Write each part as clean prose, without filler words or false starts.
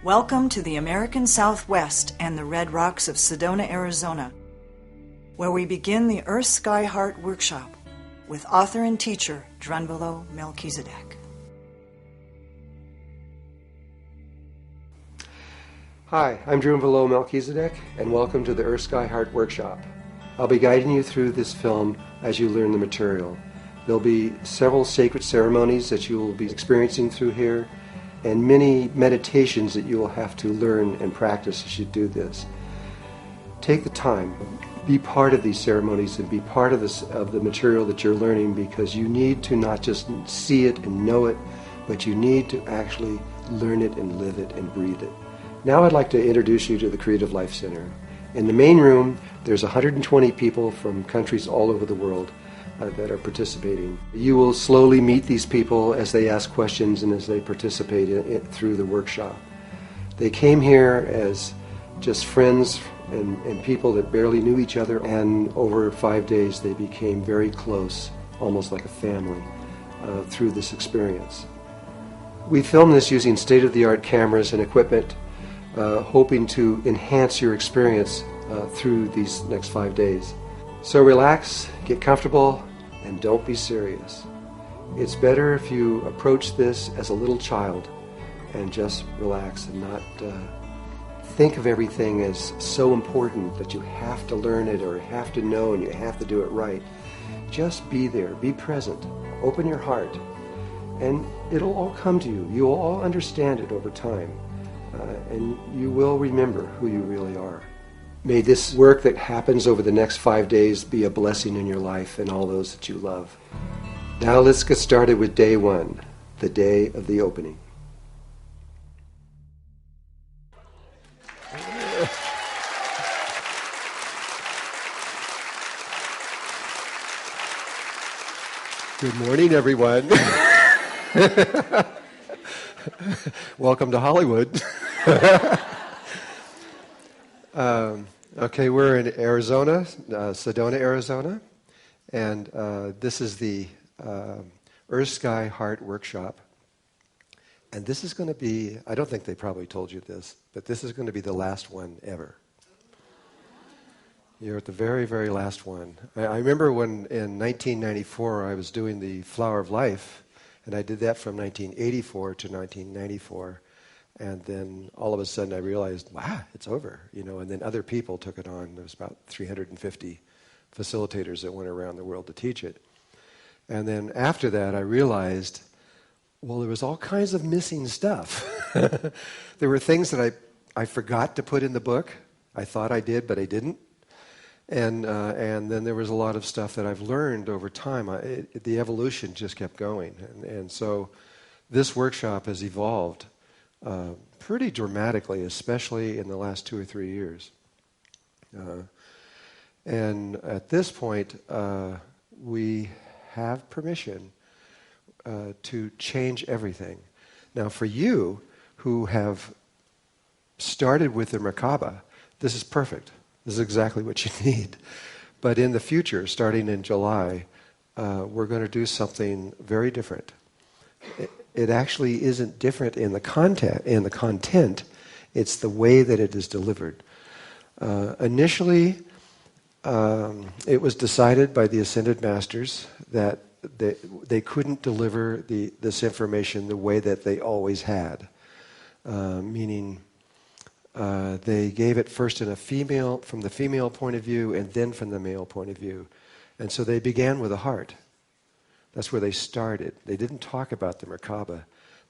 Welcome to the American Southwest and the Red Rocks of Sedona, Arizona, where we begin the Earth Sky Heart Workshop with author and teacher Drunvalo Melchizedek. Hi, I'm Drunvalo Melchizedek, and welcome to the Earth Sky Heart Workshop. I'll be guiding you through this film as you learn the material. There'll be several sacred ceremonies that you will be experiencing through here, and many meditations that you will have to learn and practice as you do this. Take the time, be part of these ceremonies and be part of the material that you're learning, because you need to not just see it and know it, but you need to actually learn it and live it and breathe it. Now I'd like to introduce you to the Creative Life Center. In the main room, there's 120 people from countries all over the world that are participating. You will slowly meet these people as they ask questions and as they participate through the workshop. They came here as just friends and people that barely knew each other, and over 5 days they became very close, almost like a family, through this experience. We filmed this using state-of-the-art cameras and equipment, hoping to enhance your experience through these next 5 days. So relax, get comfortable, and don't be serious. It's better if you approach this as a little child and just relax and not think of everything as so important that you have to learn it or have to know and you have to do it right. Just be there, be present, open your heart, and it'll all come to you. You'll all understand it over time, and you will remember who you really are. May this work that happens over the next 5 days be a blessing in your life and all those that you love. Now let's get started with day one, the day of the opening. Good morning, everyone. Welcome to Hollywood. Okay, we're in Arizona, Sedona, Arizona, and this is the Earth Sky Heart Workshop. And this is going to be, I don't think they probably told you this, but this is going to be the last one ever. You're at the very, very last one. I remember when in 1994 I was doing the Flower of Life, and I did that from 1984 to 1994. And then all of a sudden I realized, wow, it's over, and then other people took it on. There was about 350 facilitators that went around the world to teach it. And then after that I realized, well, there was all kinds of missing stuff. There were things that I forgot to put in the book. I thought I did, but I didn't. And then there was a lot of stuff that I've learned over time. The evolution just kept going. And so this workshop has evolved pretty dramatically, especially in the last 2 or 3 years. And at this point, we have permission to change everything. Now, for you who have started with the Merkaba, this is perfect. This is exactly what you need. But in the future, starting in July, we're going to do something very different. It actually isn't different in the content, it's the way that it is delivered. Initially, it was decided by the Ascended Masters that they couldn't deliver this information the way that they always had, meaning they gave it first from the female point of view and then from the male point of view. And so they began with the heart. That's where they started. They didn't talk about the Merkaba.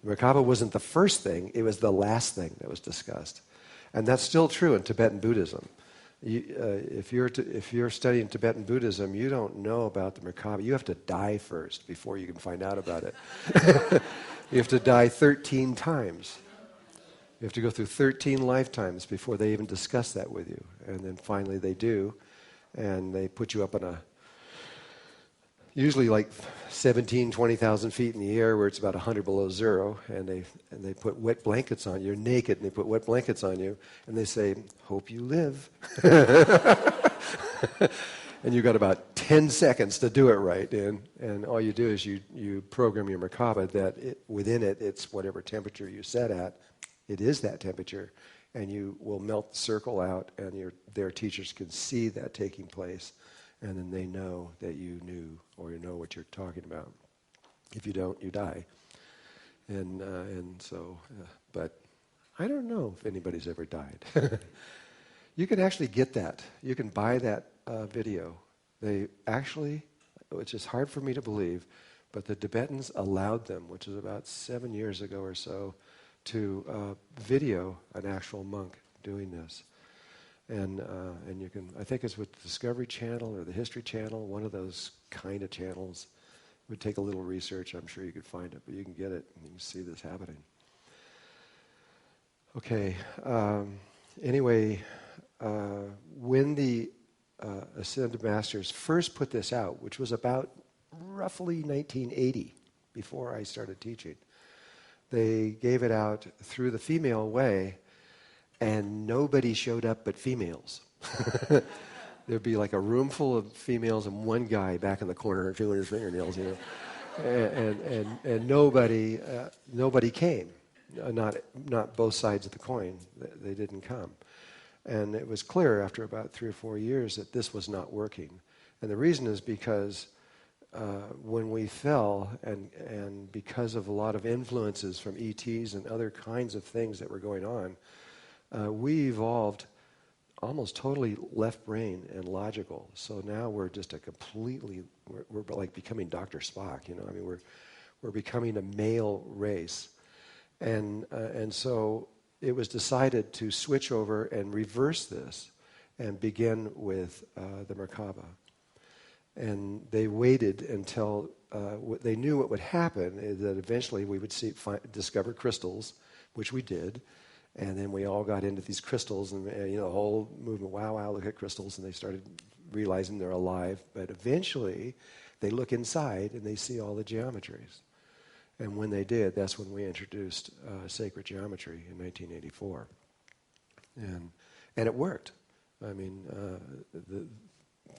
The Merkaba wasn't the first thing, it was the last thing that was discussed. And that's still true in Tibetan Buddhism. If you're studying Tibetan Buddhism, you don't know about the Merkaba. You have to die first before you can find out about it. You have to die 13 times. You have to go through 13 lifetimes before they even discuss that with you. And then finally they do, and they put you up on usually like 20,000 feet in the air where it's about 100 below zero, and they put wet blankets on you. You're naked, and they put wet blankets on you, and they say, hope you live. And you've got about 10 seconds to do it right, and all you do is you program your Merkaba that within it, it's whatever temperature you set at, It is that temperature, and you will melt the circle out, and their teachers can see that taking place, and then they know that you knew or you know what you're talking about. If you don't, you die. But I don't know if anybody's ever died. You can actually get that. You can buy that video. They actually, which is hard for me to believe, but the Tibetans allowed them, which is about 7 years ago or so, to video an actual monk doing this. And you can, I think it's with the Discovery Channel or the History Channel, one of those kind of channels. It would take a little research, I'm sure you could find it, but you can get it and you can see this happening. Okay, anyway, when the Ascended Masters first put this out, which was about roughly 1980, before I started teaching, they gave it out through the female way, and nobody showed up but females. There'd be like a room full of females and one guy back in the corner doing his fingernails, you know, and nobody came. Not both sides of the coin. They didn't come. And it was clear after about 3 or 4 years that this was not working. And the reason is because when we fell, and because of a lot of influences from ETs and other kinds of things that were going on, we evolved almost totally left brain and logical. So now we're just we're like becoming Dr. Spock, you know. I mean, we're becoming a male race. And so it was decided to switch over and reverse this and begin with the Merkaba. And they waited until they knew what would happen, is that eventually we would discover crystals, which we did. And then we all got into these crystals, and you know, the whole movement, wow, look at crystals, and they started realizing they're alive. But eventually, they look inside and they see all the geometries. And when they did, that's when we introduced sacred geometry in 1984. And it worked. I mean,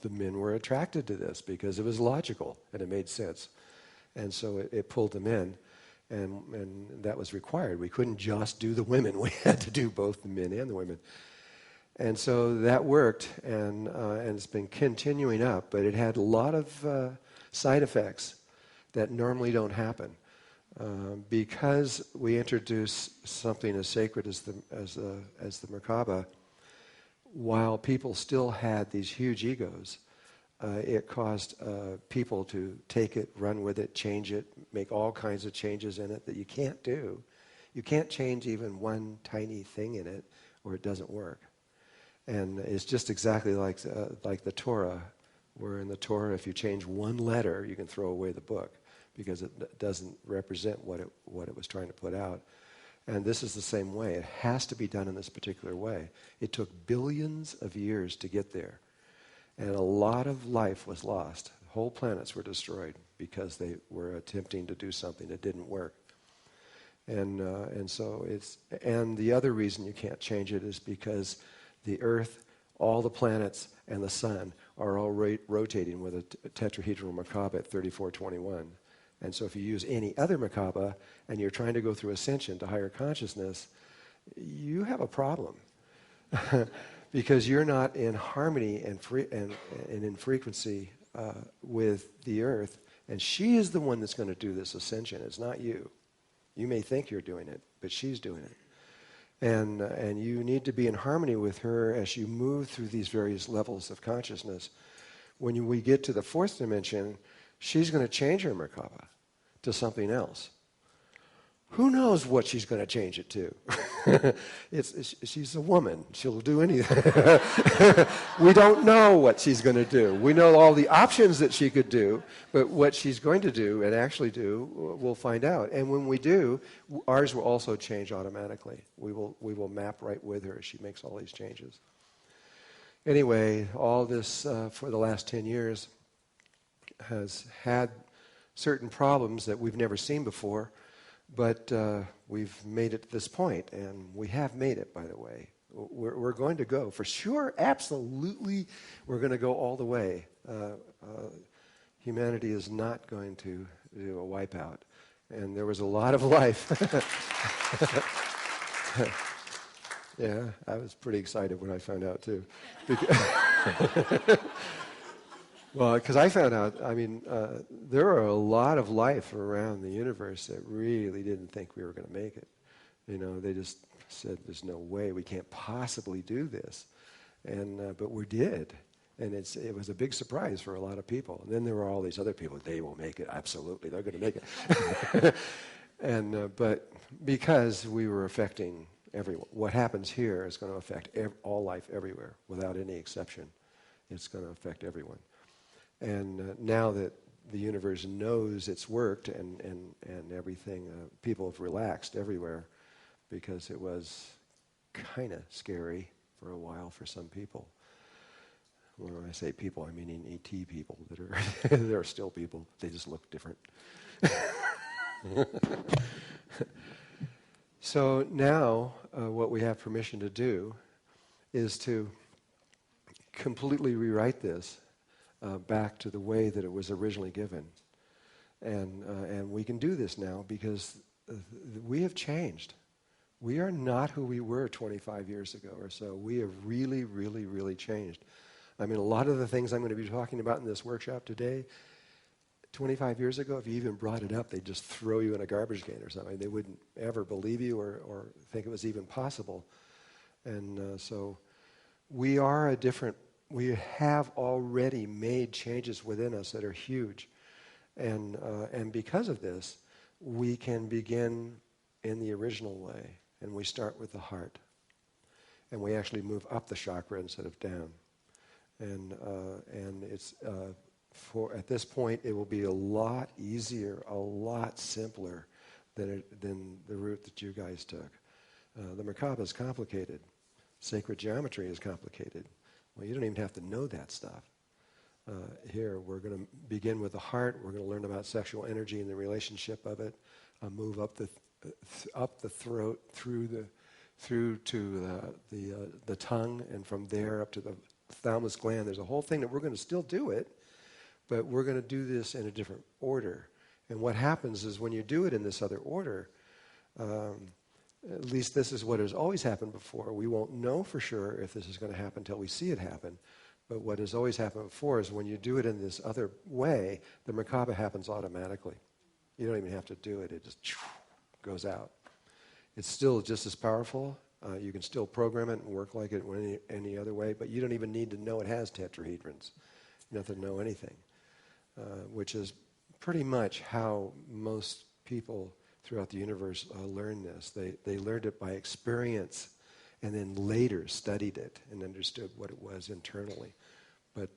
the men were attracted to this because it was logical and it made sense. And so it pulled them in. And that was required. We couldn't just do the women. We had to do both the men and the women. And so that worked, and it's been continuing up, but it had a lot of side effects that normally don't happen. Because we introduce something as sacred as the Merkaba, while people still had these huge egos, it caused people to take it, run with it, change it, make all kinds of changes in it that you can't do. You can't change even one tiny thing in it, or it doesn't work. And it's just exactly like the Torah, where in the Torah, if you change one letter, you can throw away the book because it doesn't represent what it was trying to put out. And this is the same way. It has to be done in this particular way. It took billions of years to get there. And a lot of life was lost. Whole planets were destroyed because they were attempting to do something that didn't work. And so and the other reason you can't change it is because the Earth, all the planets, and the Sun are all rotating with a tetrahedral Merkaba at 3421. And so if you use any other Merkaba and you're trying to go through ascension to higher consciousness, you have a problem. Because you're not in harmony and in frequency with the Earth, and she is the one that's going to do this ascension. It's not you. You may think you're doing it, but she's doing it. And you need to be in harmony with her as you move through these various levels of consciousness. When we get to the fourth dimension, she's going to change her Merkaba to something else. Who knows what she's going to change it to? She's a woman. She'll do anything. We don't know what she's going to do. We know all the options that she could do, but what she's going to do and actually do, we'll find out. And when we do, ours will also change automatically. We will map right with her as she makes all these changes. Anyway, all this for the last 10 years has had certain problems that we've never seen before. But we've made it to this point, and we have made it, by the way. We're going to go, for sure, absolutely, we're going to go all the way. Humanity is not going to do a wipeout. And there was a lot of life. Yeah, I was pretty excited when I found out too. Well, because I found out, there are a lot of life around the universe that really didn't think we were going to make it. They just said, there's no way, we can't possibly do this. But we did. And it was a big surprise for a lot of people. And then there were all these other people, they will make it, absolutely, they're going to make it. But because we were affecting everyone, what happens here is going to affect all life everywhere, without any exception. It's going to affect everyone. And now that the universe knows it's worked and everything, people have relaxed everywhere, because it was kind of scary for a while for some people. When I say people, I mean ET people that are there are still people. They just look different. So now what we have permission to do is to completely rewrite this back to the way that it was originally given. And we can do this now because we have changed. We are not who we were 25 years ago or so. We have really, really, really changed. A lot of the things I'm going to be talking about in this workshop today, 25 years ago, if you even brought it up, they'd just throw you in a garbage can or something. They wouldn't ever believe you or think it was even possible. And so we have already made changes within us that are huge. And because of this, we can begin in the original way. And we start with the heart. And we actually move up the chakra instead of down. And it's at this point it will be a lot easier, a lot simpler than the route that you guys took. The Merkaba is complicated. Sacred geometry is complicated. Well, you don't even have to know that stuff. Here we're going to begin with the heart. We're going to learn about sexual energy and the relationship of it. Move up the throat through to the tongue, and from there up to the thalamus gland. There's a whole thing that we're going to still do it, but we're going to do this in a different order. And what happens is when you do it in this other order, at least this is what has always happened before. We won't know for sure if this is going to happen until we see it happen. But what has always happened before is when you do it in this other way, the Merkaba happens automatically. You don't even have to do it. It just goes out. It's still just as powerful. You can still program it and work like it any other way, but you don't even need to know it has tetrahedrons. You don't have to know anything, which is pretty much how most people throughout the universe learn this. They learned it by experience and then later studied it and understood what it was internally. But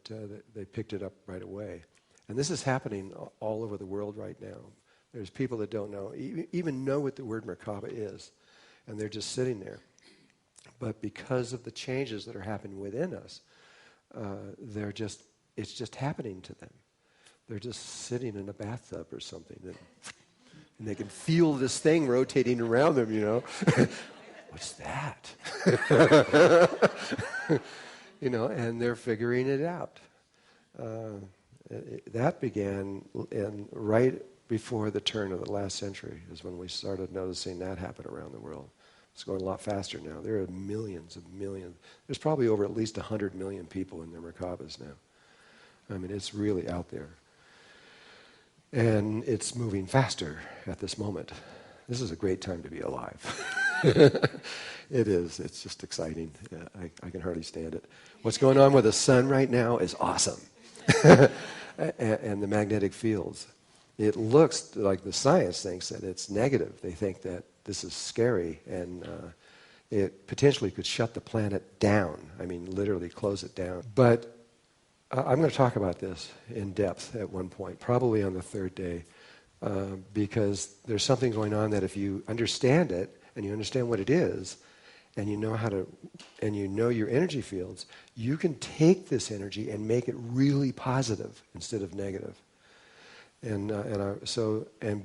they picked it up right away. And this is happening all over the world right now. There's people that don't know, even know what the word Merkaba is, and they're just sitting there. But because of the changes that are happening within us, it's just happening to them. They're just sitting in a bathtub or something, and they can feel this thing rotating around them, What's that? And they're figuring it out. That began right before the turn of the last century is when we started noticing that happen around the world. It's going a lot faster now. There are millions of millions. There's probably over at least 100 million people in their Merkabas now. It's really out there. And it's moving faster at this moment. This is a great time to be alive. It is. It's just exciting. I can hardly stand it. What's going on with the sun right now is awesome. And the magnetic fields. It looks like the science thinks that it's negative. They think that this is scary, and it potentially could shut the planet down. Literally close it down. But I'm going to talk about this in depth at one point, probably on the third day, because there's something going on that if you understand it, and you understand what it is, and you know your energy fields, you can take this energy and make it really positive instead of negative. And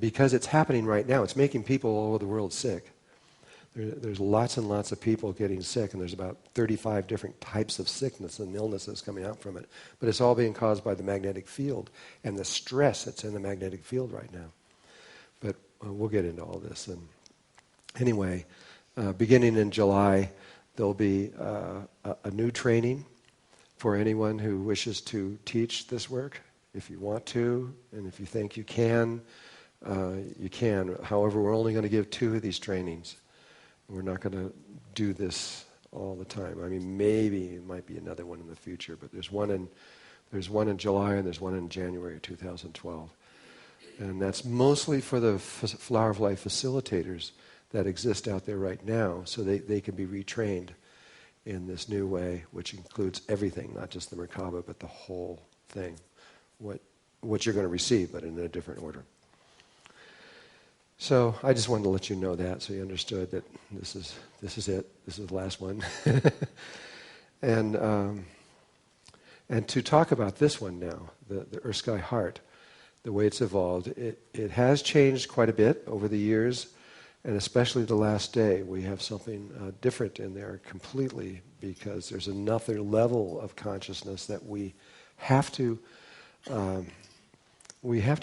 because it's happening right now, it's making people all over the world sick. There's lots and lots of people getting sick, and there's about 35 different types of sickness and illnesses coming out from it. But it's all being caused by the magnetic field and the stress that's in the magnetic field right now. But we'll get into all this. And anyway, beginning in July, there'll be a new training for anyone who wishes to teach this work. If you want to, and if you think you can, you can. However, we're only going to give 2 of these trainings. We're not going to do this all the time. I mean, maybe it might be another one in the future, but there's one in July and there's one in January 2012. And that's mostly for the Flower of Life facilitators that exist out there right now, so they can be retrained in this new way, which includes everything, not just the Merkaba, but the whole thing. What you're going to receive, but in a different order. So I just wanted to let you know that, so you understood that this is it. This is the last one. And to talk about this one now, the Earth Sky Heart, the way it's evolved, it has changed quite a bit over the years, and especially the last day. We have something different in there completely, because there's another level of consciousness that we have to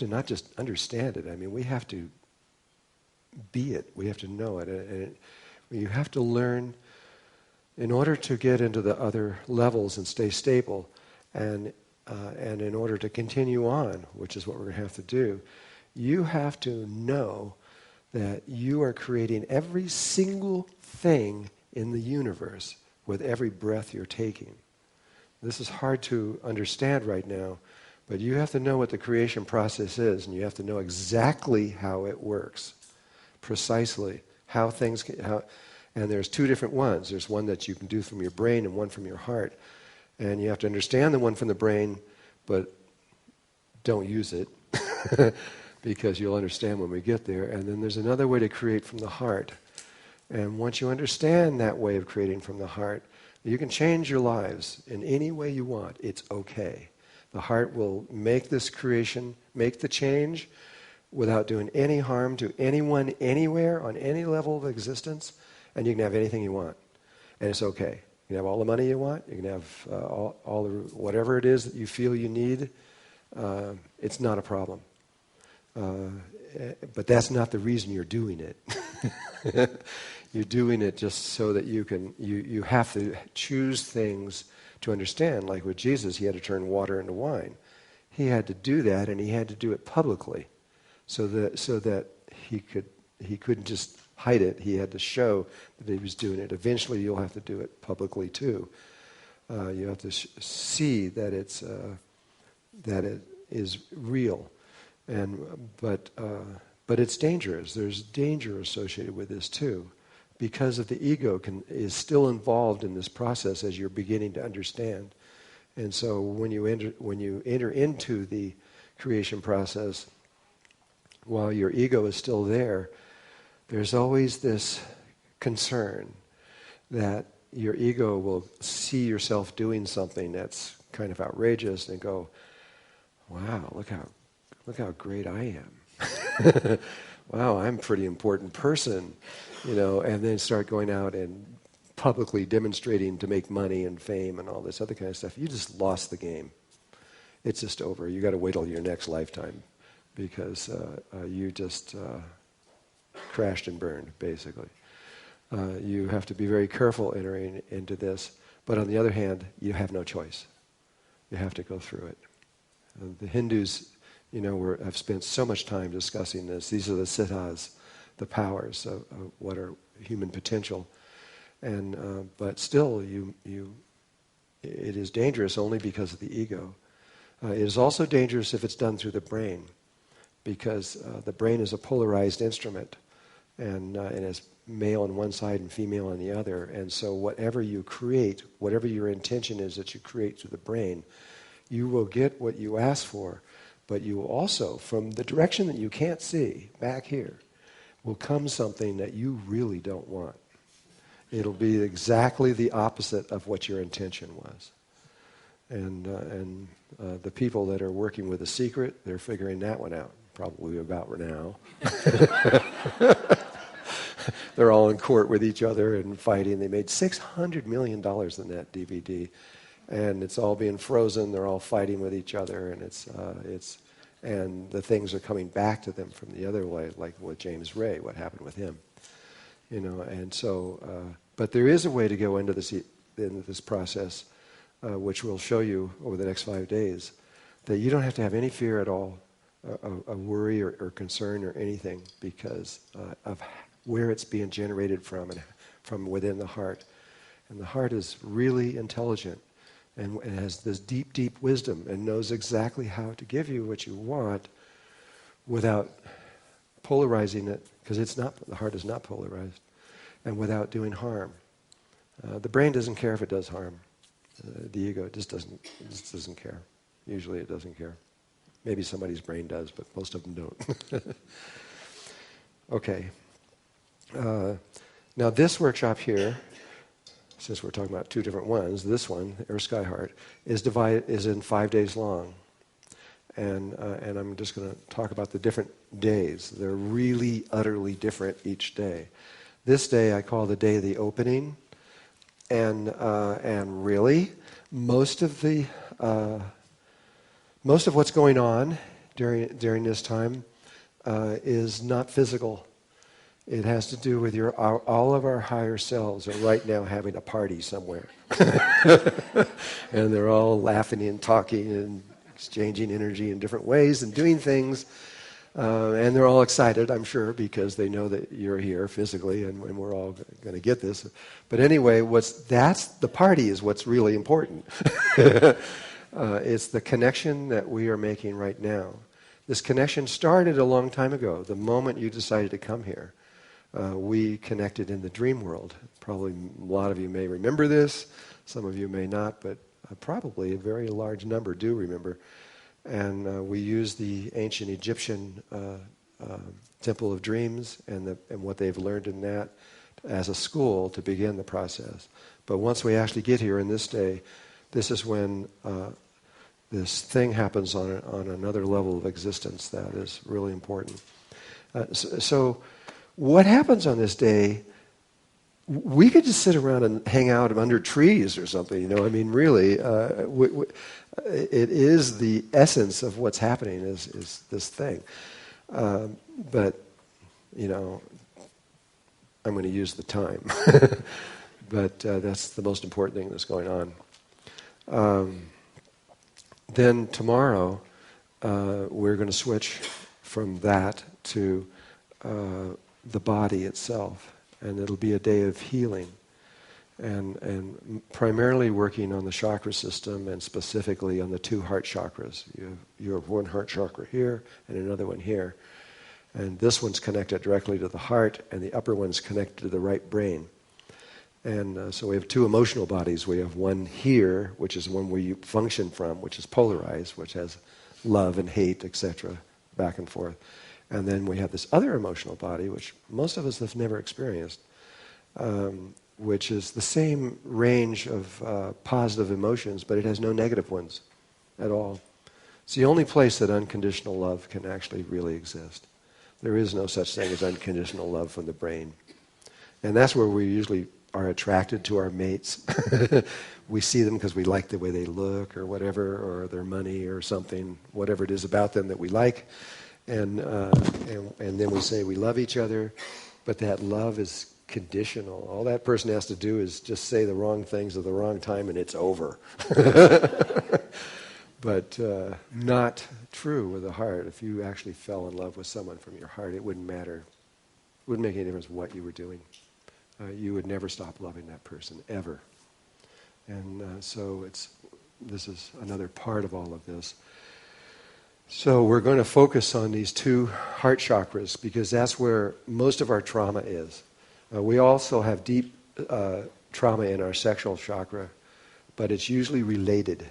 not just understand it. I mean, we have to be it. We have to know it. And you have to learn, in order to get into the other levels and stay stable, and in order to continue on, which is what we're going to have to do, you have to know that you are creating every single thing in the universe with every breath you're taking. This is hard to understand right now, but you have to know what the creation process is, and you have to know exactly how it works, precisely how things and there's 2 different ones. There's one that you can do from your brain and one from your heart, and you have to understand the one from the brain, but don't use it because you'll understand when we get there. And then there's another way to create from the heart, and once you understand that way of creating from the heart, you can change your lives in any way you want. It's okay. The heart will make this creation, make the change without doing any harm to anyone, anywhere, on any level of existence, and you can have anything you want. And it's okay. You can have all the money you want. You can have all the, whatever it is that you feel you need. It's not a problem. But that's not the reason you're doing it. You're doing it just so that you have to choose things to understand. Like with Jesus, he had to turn water into wine. He had to do that, and he had to do it publicly, so that he couldn't just hide it. He had to show that he was doing it. Eventually, you'll have to do it publicly too. You have to see that it is real, but it's dangerous. There's danger associated with this too, because of the ego is still involved in this process as you're beginning to understand. And so when you enter into the creation process, while your ego is still there, there's always this concern that your ego will see yourself doing something that's kind of outrageous and go, wow, look how great I am. Wow, I'm a pretty important person, and then start going out and publicly demonstrating to make money and fame and all this other kind of stuff. You just lost the game. It's just over. You got to wait till your next lifetime, because you just crashed and burned, basically. You have to be very careful entering into this, but on the other hand, you have no choice. You have to go through it. The Hindus, have spent so much time discussing this. These are the siddhas, the powers of what are human potential, and but still, it is dangerous only because of the ego. It is also dangerous if it's done through the brain, because the brain is a polarized instrument, and it's male on one side and female on the other. And so whatever you create, whatever your intention is that you create through the brain, you will get what you ask for, but you will also, from the direction that you can't see, back here, will come something that you really don't want. It'll be exactly the opposite of what your intention was. And the people that are working with The Secret, they're figuring that one out, probably about now. They're all in court with each other and fighting. They made $600 million in that DVD, and it's all being frozen. They're all fighting with each other, and and the things are coming back to them from the other way, like with James Ray, what happened with him. And so, but there is a way to go into this process, which we'll show you over the next 5 days, that you don't have to have any fear at all, a worry or concern or anything, because of where it's being generated from, and from within the heart. And the heart is really intelligent and has this deep, deep wisdom and knows exactly how to give you what you want without polarizing it, because the heart is not polarized, and without doing harm. The brain doesn't care if it does harm. The ego just doesn't care. Usually it doesn't care. Maybe somebody's brain does, but most of them don't. Okay. Now this workshop here, since we're talking about two different ones, this one, Earth Sky Heart, is in 5 days long. And I'm just going to talk about the different days. They're really, utterly different each day. This day I call the day of the opening, and really, most of what's going on during this time is not physical. It has to do with all of our higher selves are right now having a party somewhere. And they're all laughing and talking and exchanging energy in different ways and doing things. And they're all excited, I'm sure, because they know that you're here physically and we're all going to get this. But anyway, the party is what's really important. It's the connection that we are making right now. This connection started a long time ago, the moment you decided to come here. We connected in the dream world. Probably a lot of you may remember this, some of you may not, but probably a very large number do remember. And we used the ancient Egyptian Temple of Dreams and what they've learned in that as a school to begin the process. But once we actually get here in this day, this is when this thing happens on another level of existence that is really important. So what happens on this day, we could just sit around and hang out under trees or something, I mean, really, it is the essence of what's happening is this thing. But, I'm going to use the time. But that's the most important thing that's going on. Then tomorrow, we're going to switch from that to the body itself, and it'll be a day of healing, and primarily working on the chakra system and specifically on the two heart chakras. You have one heart chakra here and another one here, and this one's connected directly to the heart, and the upper one's connected to the right brain. And so we have two emotional bodies. We have one here, which is one where you function from, which is polarized, which has love and hate, etc., back and forth. And then we have this other emotional body, which most of us have never experienced, which is the same range of positive emotions, but it has no negative ones at all. It's the only place that unconditional love can actually really exist. There is no such thing as unconditional love from the brain. And that's where we usually are attracted to our mates. We see them because we like the way they look or whatever, or their money or something, whatever it is about them that we like. And then we say we love each other, but that love is conditional. All that person has to do is just say the wrong things at the wrong time and it's over. But not true with the heart. If you actually fell in love with someone from your heart, it wouldn't matter. It wouldn't make any difference what you were doing. You would never stop loving that person, ever. And so this is another part of all of this. So we're going to focus on these two heart chakras because that's where most of our trauma is. We also have deep trauma in our sexual chakra, but it's usually related.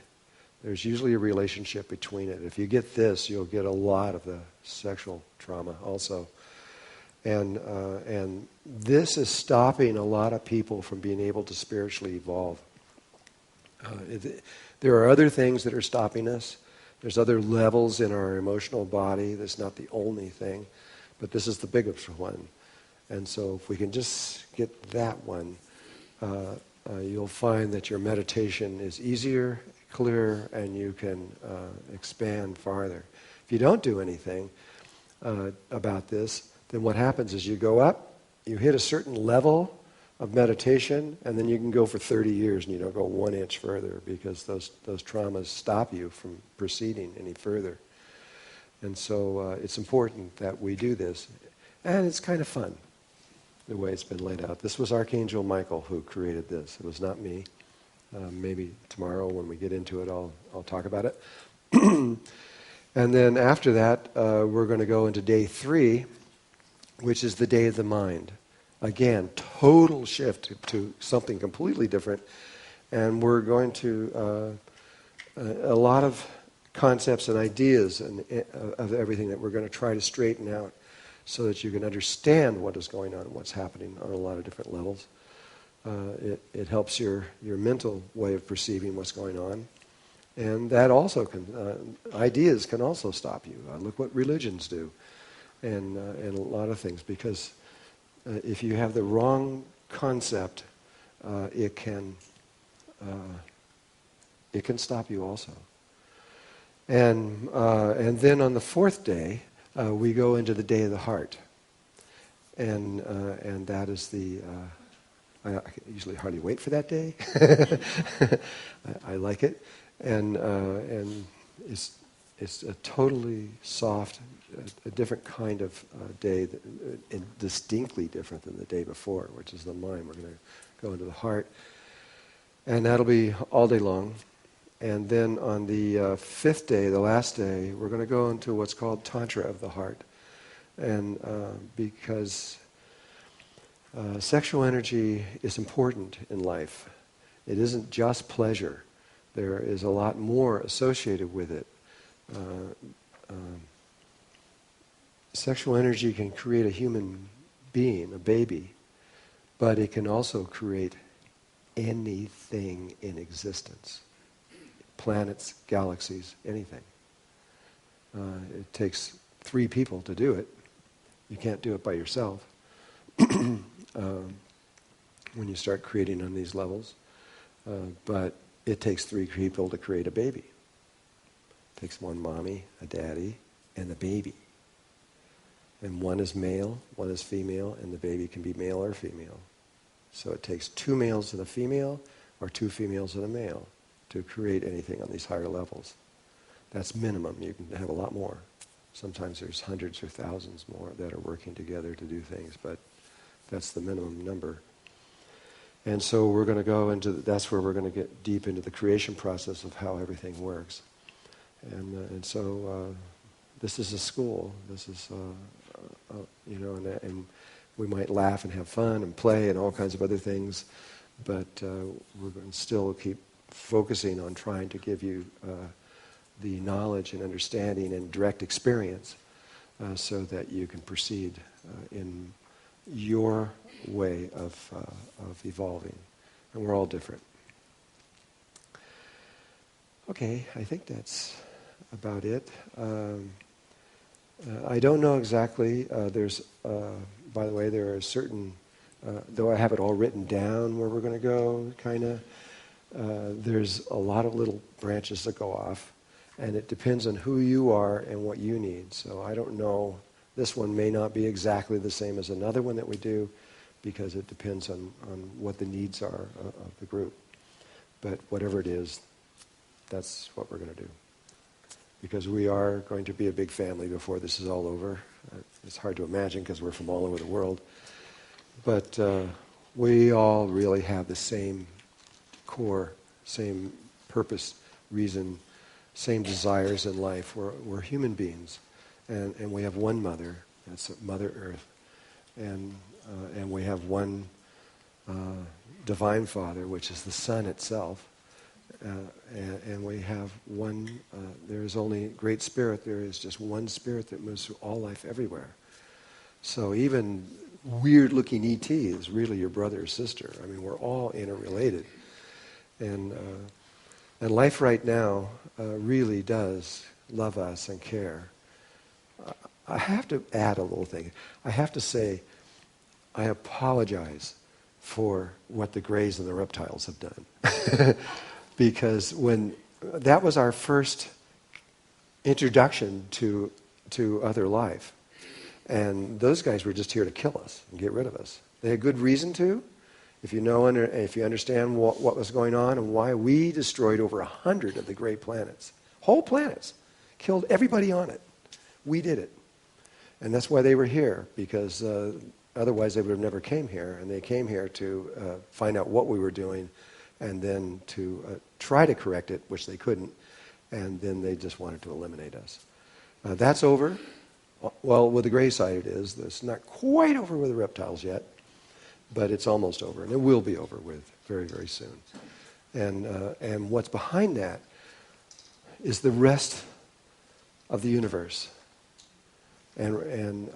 There's usually a relationship between it. If you get this, you'll get a lot of the sexual trauma also. And this is stopping a lot of people from being able to spiritually evolve. There are other things that are stopping us. There's other levels in our emotional body. That's not the only thing, but this is the biggest one. And so if we can just get that one, you'll find that your meditation is easier, clearer, and you can expand farther. If you don't do anything about this, then what happens is you go up, you hit a certain level of meditation, and then you can go for 30 years and you don't go 1 inch further because those traumas stop you from proceeding any further. And so it's important that we do this. And it's kind of fun, the way it's been laid out. This was Archangel Michael who created this. It was not me. Maybe tomorrow when we get into it, I'll talk about it. And then after that, we're going to go into day 3, which is the day of the mind. Again, total shift to something completely different. And we're going to, a lot of concepts and ideas and of everything that we're going to try to straighten out so that you can understand what is going on and what's happening on a lot of different levels. It helps your mental way of perceiving what's going on. And that also can, ideas can also stop you. Look what religions do and a lot of things, because if you have the wrong concept, it can stop you also. And then on the 4th day, we go into the day of the heart, and that is the. I usually hardly wait for that day. I like it, and it's a totally soft, a different kind of day, and distinctly different than the day before, which is the mind. We're going to go into the heart, and that'll be all day long. And then on the 5th day, the last day, we're going to go into what's called Tantra of the Heart. And because sexual energy is important in life. It isn't just pleasure. There is a lot more associated with it. Sexual energy can create a human being, a baby, but it can also create anything in existence. Planets, galaxies, anything. It takes 3 people to do it. You can't do it by yourself when you start creating on these levels. But it takes 3 people to create a baby. It takes one mommy, a daddy, and the baby. And one is male, one is female, and the baby can be male or female. So it takes 2 males and a female, or 2 females and a male, to create anything on these higher levels. That's minimum. You can have a lot more. Sometimes there's hundreds or thousands more that are working together to do things, but that's the minimum number. And so we're going to go into, that's where we're going to get deep into the creation process of how everything works. And so this is a school. This is, and we might laugh and have fun and play and all kinds of other things, but we're going to still keep focusing on trying to give you the knowledge and understanding and direct experience so that you can proceed in your way of evolving. And we're all different. Okay, I think that's about it. I don't know exactly. There's, by the way, there are certain, though I have it all written down where we're going to go, kind of, there's a lot of little branches that go off, and it depends on who you are and what you need. So I don't know. This one may not be exactly the same as another one that we do, because it depends on what the needs are of the group. But whatever it is, that's what we're going to do. Because we are going to be a big family before this is all over. It's hard to imagine because we're from all over the world. But we all really have the same core, same purpose, reason, same desires in life. We're human beings. And we have one mother, that's Mother Earth. And we have one Divine Father, which is the Sun itself. And we have one, there is only Great Spirit. There is just one Spirit that moves through all life everywhere. So even weird-looking ET is really your brother or sister. I mean, we're all interrelated. And life right now really does love us and care. I have to add a little thing. I have to say, I apologize for what the Greys and the reptiles have done. Because when that was our first introduction to other life. And those guys were just here to kill us and get rid of us. They had good reason to. If you know, if you understand what was going on and why we destroyed over 100 of the great planets, whole planets, killed everybody on it. We did it. And that's why they were here, because otherwise they would have never came here. And they came here to find out what we were doing and then to try to correct it, which they couldn't. And then they just wanted to eliminate us. That's over. Well, with the gray side it is. It's not quite over with the reptiles yet, but it's almost over. And it will be over with very, very soon. And what's behind that is the rest of the universe. And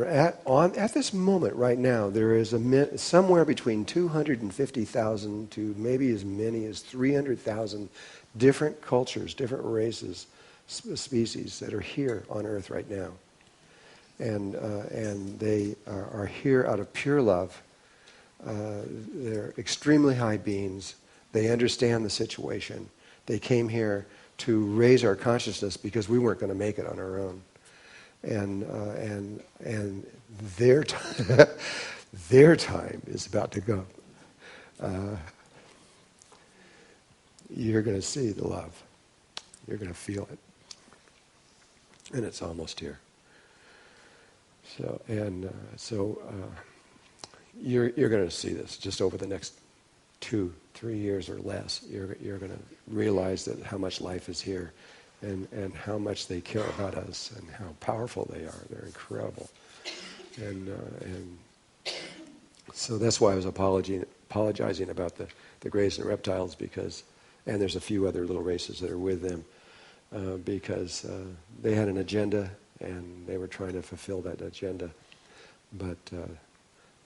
at this moment right now, there is somewhere between 250,000 to maybe as many as 300,000 different cultures, different races, species that are here on Earth right now. And they are here out of pure love. They're extremely high beings. They understand the situation. They came here to raise our consciousness because we weren't going to make it on our own. And their their time is about to go. You're going to see the love. You're going to feel it, and it's almost here. So you're going to see this just over the next 2-3 years or less. You're going to realize that how much life is here. And how much they care about us and how powerful they are. They're incredible. And so that's why I was apologizing about the grays and reptiles, because, and there's a few other little races that are with them, because they had an agenda and they were trying to fulfill that agenda. But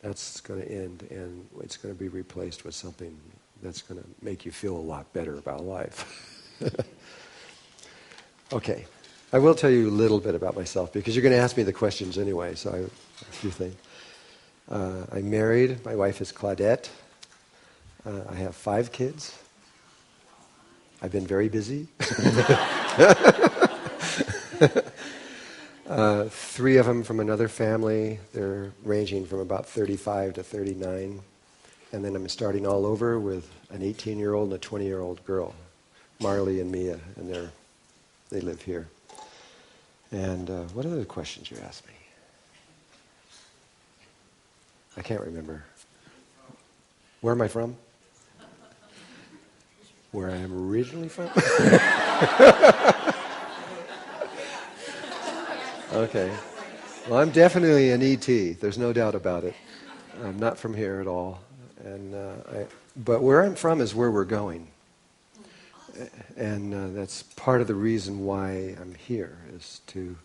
that's going to end, and it's going to be replaced with something that's going to make you feel a lot better about life. Okay, I will tell you a little bit about myself, because you're going to ask me the questions anyway, so a few things. I'm married. My wife is Claudette. I have 5 kids. I've been very busy. 3 of them from another family. They're ranging from about 35 to 39. And then I'm starting all over with an 18-year-old and a 20-year-old girl, Marley and Mia, and they live here. And what other questions you asked me? I can't remember. Where am I from? Where I am originally from? Okay. Well, I'm definitely an ET. There's no doubt about it. I'm not from here at all. But where I'm from is where we're going. And that's part of the reason why I'm here, is to,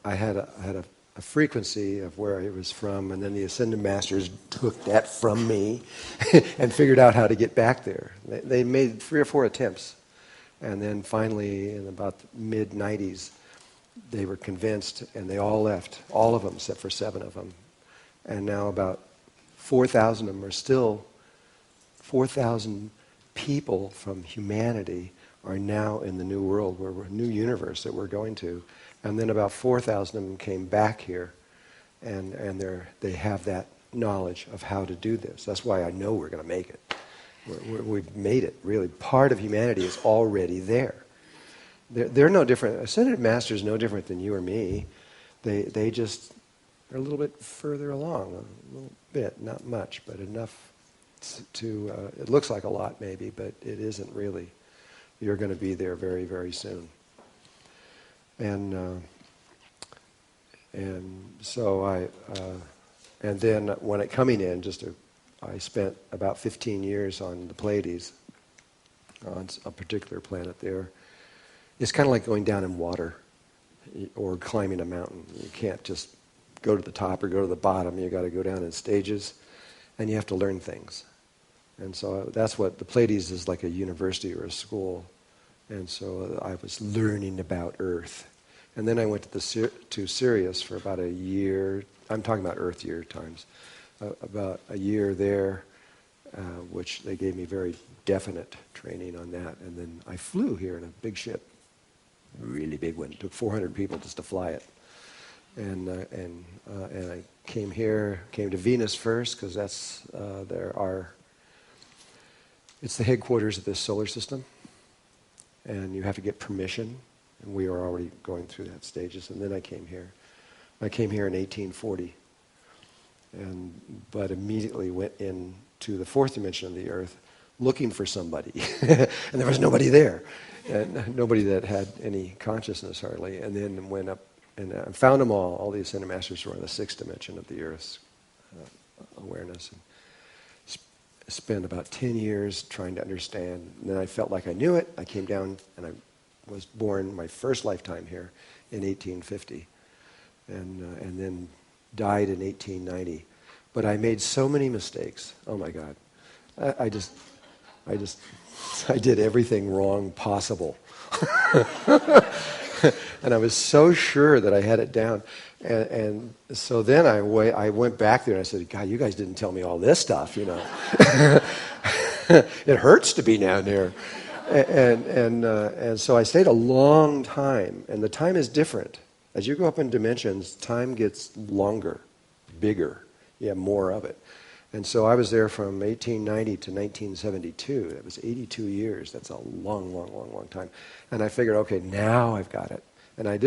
I had a frequency of where I was from, and then the Ascended Masters took that from me and figured out how to get back there. They made 3 or 4 attempts, and then finally in about the mid-90s, they were convinced, and they all left, all of them except for 7 of them. And now about 4,000 of them are still, 4,000 people from humanity are now in the new world, a new universe that we're going to. And then about 4,000 of them came back here, and they have that knowledge of how to do this. That's why I know we're going to make it. We've made it, really. Part of humanity is already there. They're no different. Ascended Masters no different than you or me. They just are a little bit further along, a little bit, not much, but enough to, it looks like a lot maybe, but it isn't really. You're going to be there very, very soon. And so and then when coming in, I spent about 15 years on the Pleiades, on a particular planet there. It's kind of like going down in water or climbing a mountain. You can't just go to the top or go to the bottom. You've got to go down in stages, and you have to learn things. And so that's what the Pleiades is, like a university or a school. And so I was learning about Earth. And then I went to Sirius for about a year. I'm talking about Earth year times. About a year there, which they gave me very definite training on that. And then I flew here in a big ship, a really big one. It took 400 people just to fly it. and I came to Venus first because that's it's the headquarters of this solar system, and you have to get permission, and we are already going through that stages. And then I came here. I came here in 1840, but immediately went into the fourth dimension of the earth looking for somebody, and there was nobody there, and nobody that had any consciousness hardly. And then went up and found them all. All the Ascended Masters were in the sixth dimension of the earth's awareness. And spent about 10 years trying to understand. And then I felt like I knew it. I came down and I was born my first lifetime here in 1850, and then died in 1890. But I made so many mistakes. Oh my God, I did everything wrong possible. And I was so sure that I had it down. And so then I went back there and I said, God, you guys didn't tell me all this stuff, you know. It hurts to be down there. And so I stayed a long time. And the time is different. As you go up in dimensions, time gets longer, bigger. You have more of it. And so I was there from 1890 to 1972. That was 82 years. That's a long, long, long, long time. And I figured, okay, now I've got it. And I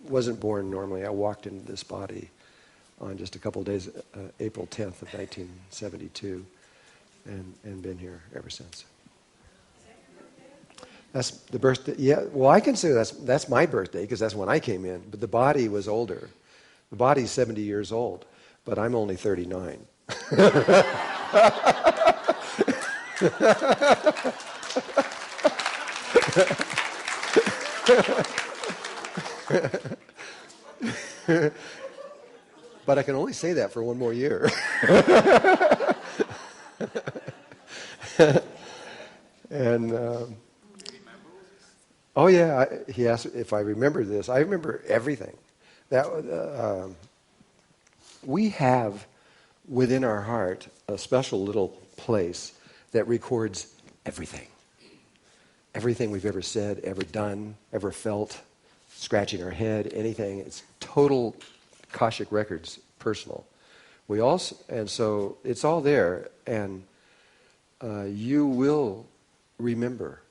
wasn't born normally. I walked into this body on just a couple of days, April 10th of 1972, and been here ever since. That's the birthday. Yeah, well, I consider that's my birthday because that's when I came in. But the body was older. The body's 70 years old, but I'm only 39. But I can only say that for one more year. And oh yeah, he asked if I remember this. I remember everything. That we have within our heart a special little place that records everything. Everything we've ever said, ever done, ever felt, scratching our head, anything. It's total Akashic records, personal. And so it's all there, and you will remember.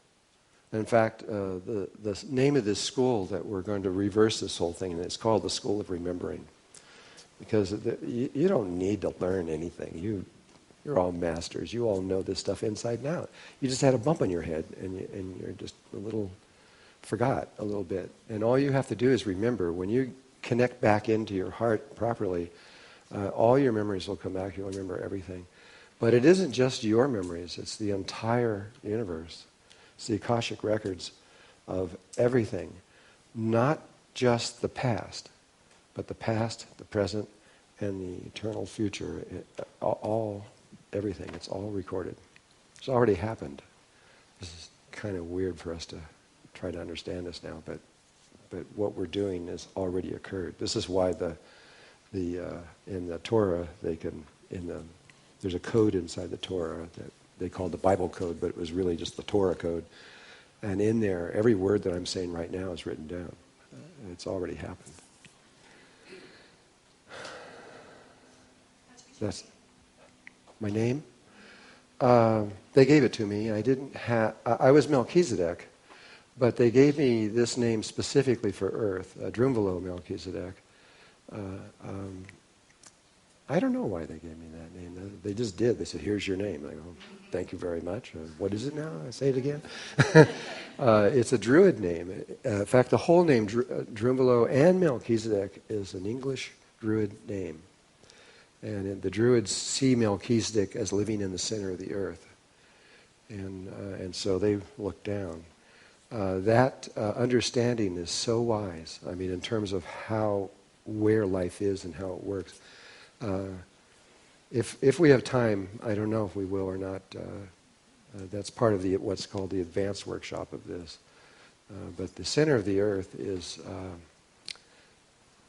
In fact, the name of this school that we're going to reverse this whole thing, and it's called the School of Remembering. Because you don't need to learn anything. You're all masters. You all know this stuff inside and out. You just had a bump on your head, and you're just forgot a little bit. And all you have to do is remember. When you connect back into your heart properly, all your memories will come back. You'll remember everything. But it isn't just your memories. It's the entire universe. It's the Akashic records of everything. Not just the past, but the past, the present, and the eternal future. Everything. It's all recorded. It's already happened. This is kind of weird for us to try to understand this now, but what we're doing has already occurred. This is why in the Torah there's a code inside the Torah that they called the Bible code, but it was really just the Torah code. And in there, every word that I'm saying right now is written down. It's already happened. That's my name. They gave it to me. I was Melchizedek, but they gave me this name specifically for Earth, Drunvalo Melchizedek. I don't know why they gave me that name. They just did. They said, "Here's your name." I go, "Thank you very much." What is it now? I say it again. It's a Druid name. In fact, the whole name, Drunvalo and Melchizedek, is an English Druid name. And the Druids see Melchizedek as living in the center of the earth. And so they look down. That understanding is so wise. I mean, in terms of where life is and how it works. If we have time, I don't know if we will or not. That's part of what's called the advanced workshop of this. But the center of the earth is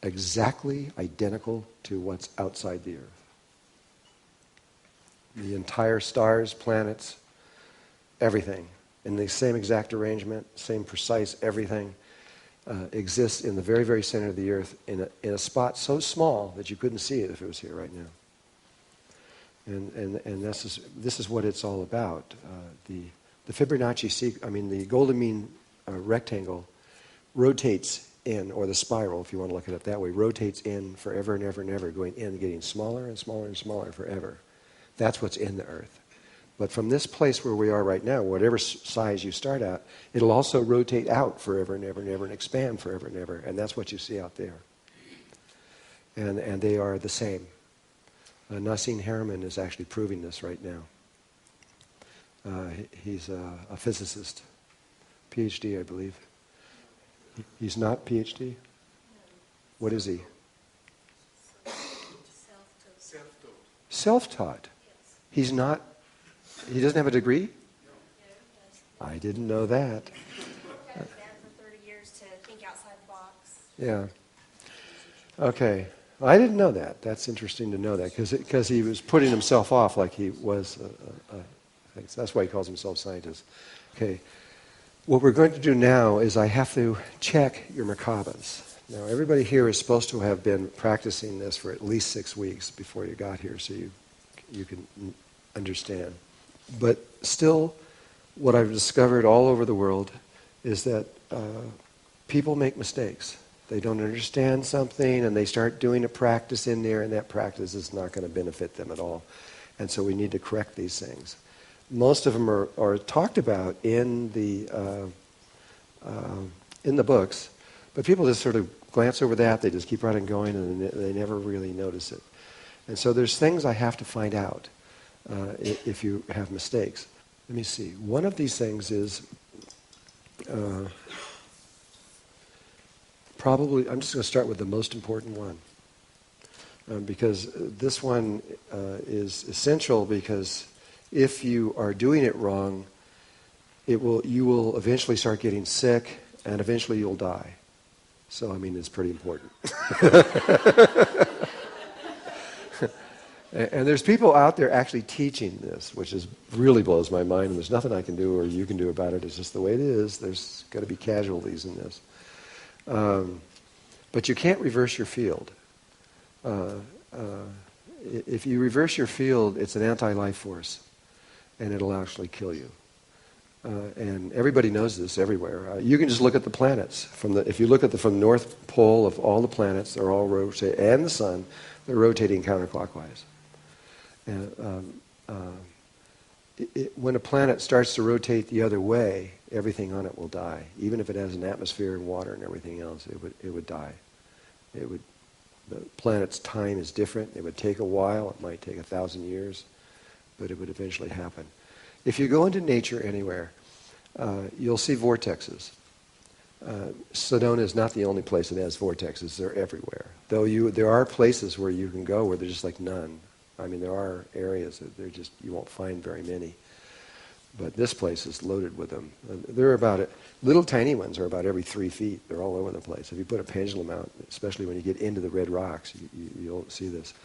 exactly identical to what's outside the earth. The entire stars, planets, everything in the same exact arrangement, same precise everything. exists in the very, very center of the earth in a spot so small that you couldn't see it if it was here right now. And this is what it's all about. The Fibonacci the golden mean rectangle rotates in, or the spiral, if you want to look at it that way, rotates in forever and ever and ever, going in, getting smaller and smaller and smaller forever. That's what's in the earth. But from this place where we are right now, whatever size you start at, it'll also rotate out forever and ever and ever and expand forever and ever. And that's what you see out there. And they are the same. Nassim Harriman is actually proving this right now. He's a physicist, PhD, I believe. He's not PhD? What is he? Self-taught. Self-taught. He's not. He doesn't have a degree? I didn't know that. I've been for 30 years to think outside the box. Yeah. Okay. Well, I didn't know that. That's interesting to know that because he was putting himself off like he was. That's why he calls himself scientist. Okay. What we're going to do now is I have to check your Merkabas. Now, everybody here is supposed to have been practicing this for at least 6 weeks before you got here, so you can understand. But still, what I've discovered all over the world is that people make mistakes. They don't understand something, and they start doing a practice in there, and that practice is not going to benefit them at all. And so we need to correct these things. Most of them are talked about in the books, but people just sort of glance over that. They just keep right on going, and they never really notice it. And so there's things I have to find out if you have mistakes. Let me see. One of these things is probably, I'm just going to start with the most important one. Because this one is essential, because if you are doing it wrong, you will eventually start getting sick, and eventually you'll die. So, it's pretty important. And there's people out there actually teaching this, which really blows my mind, and there's nothing I can do or you can do about it. It's just the way it is. There's got to be casualties in this. But you can't reverse your field. If you reverse your field, it's an anti-life force, and it'll actually kill you. And everybody knows this everywhere. You can just look at the planets. If you look at from the North Pole of all the planets, they're all rotating, and the sun, they're rotating counterclockwise. And when a planet starts to rotate the other way, everything on it will die. Even if it has an atmosphere and water and everything else, it would die. The planet's time is different. It would take a while. It might take 1,000 years, but it would eventually happen. If you go into nature anywhere, you'll see vortexes. Sedona is not the only place that has vortexes. They're everywhere. Though there are places where you can go where there's just like none. There are areas that you won't find very many. But this place is loaded with them. Little tiny ones are about every 3 feet. They're all over the place. If you put a pendulum out, especially when you get into the red rocks, you'll see this.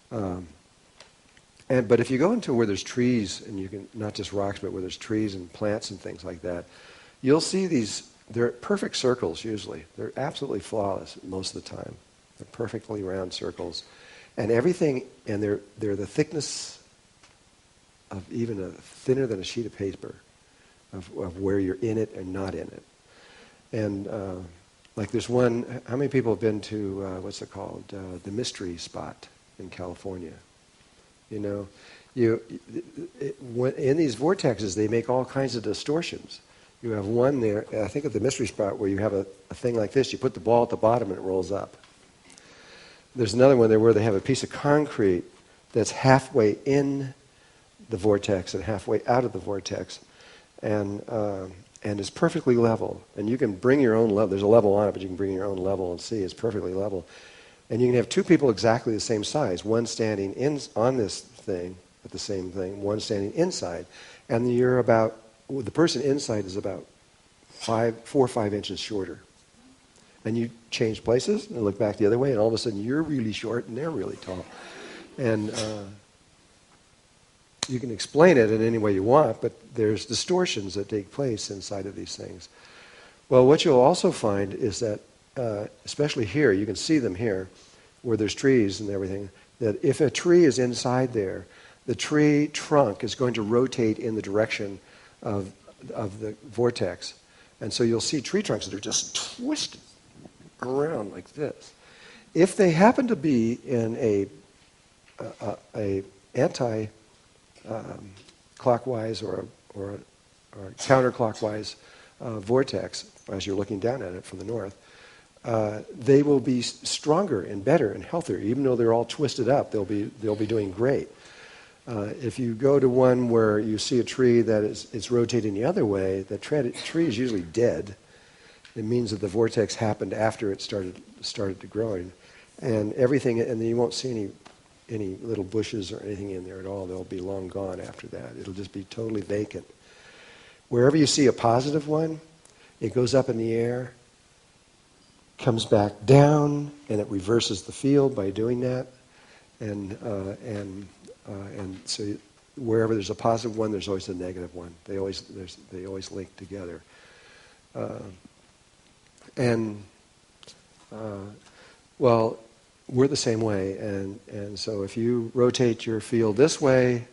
But if you go into where there's trees, and you can, not just rocks, but where there's trees and plants and things like that, you'll see these. They're perfect circles usually. They're absolutely flawless most of the time. They're perfectly round circles. And everything, and they're the thickness of even thinner than a sheet of paper of where you're in it and not in it. And like there's one, how many people have been to, what's it called, the Mystery Spot in California? In these vortexes, they make all kinds of distortions. You have one there, I think at the Mystery Spot, where you have a thing like this. You put the ball at the bottom and it rolls up. There's another one there where they have a piece of concrete that's halfway in the vortex and halfway out of the vortex, and is perfectly level. And you can bring your own level. There's a level on it, but you can bring your own level and see it's perfectly level. And you can have two people exactly the same size, one standing on this thing at the same thing, one standing inside, and the person inside is about 4 or 5 inches shorter. And you change places and look back the other way, and all of a sudden you're really short and they're really tall. And you can explain it in any way you want, but there's distortions that take place inside of these things. Well, what you'll also find is that, especially here, you can see them here, where there's trees and everything, that if a tree is inside there, the tree trunk is going to rotate in the direction of the vortex. And so you'll see tree trunks that are just twisted around like this. If they happen to be in a anti-clockwise or a counterclockwise vortex, as you're looking down at it from the north, they will be stronger and better and healthier. Even though they're all twisted up, they'll be doing great. If you go to one where you see a tree that is rotating the other way, the tree is usually dead. It means that the vortex happened after it started to growing, and everything. And then you won't see any little bushes or anything in there at all. They'll be long gone after that. It'll just be totally vacant. Wherever you see a positive one, it goes up in the air, comes back down, and it reverses the field by doing that. And so wherever there's a positive one, there's always a negative one. They always link together. Well, we're the same way. And so if you rotate your field this way,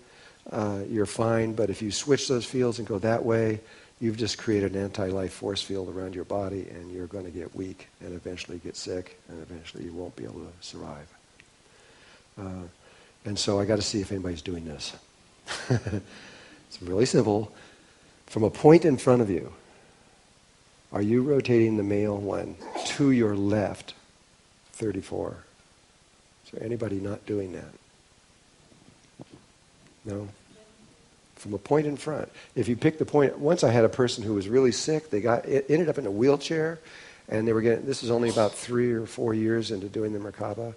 you're fine. But if you switch those fields and go that way, you've just created an anti-life force field around your body, and you're going to get weak and eventually get sick, and eventually you won't be able to survive. And so I got to see if anybody's doing this. It's really simple. From a point in front of you, are you rotating the male one to your left, 34? Is there anybody not doing that? No? From a point in front. If you pick the point, once I had a person who was really sick, ended up in a wheelchair, and this was only about 3 or 4 years into doing the Merkaba,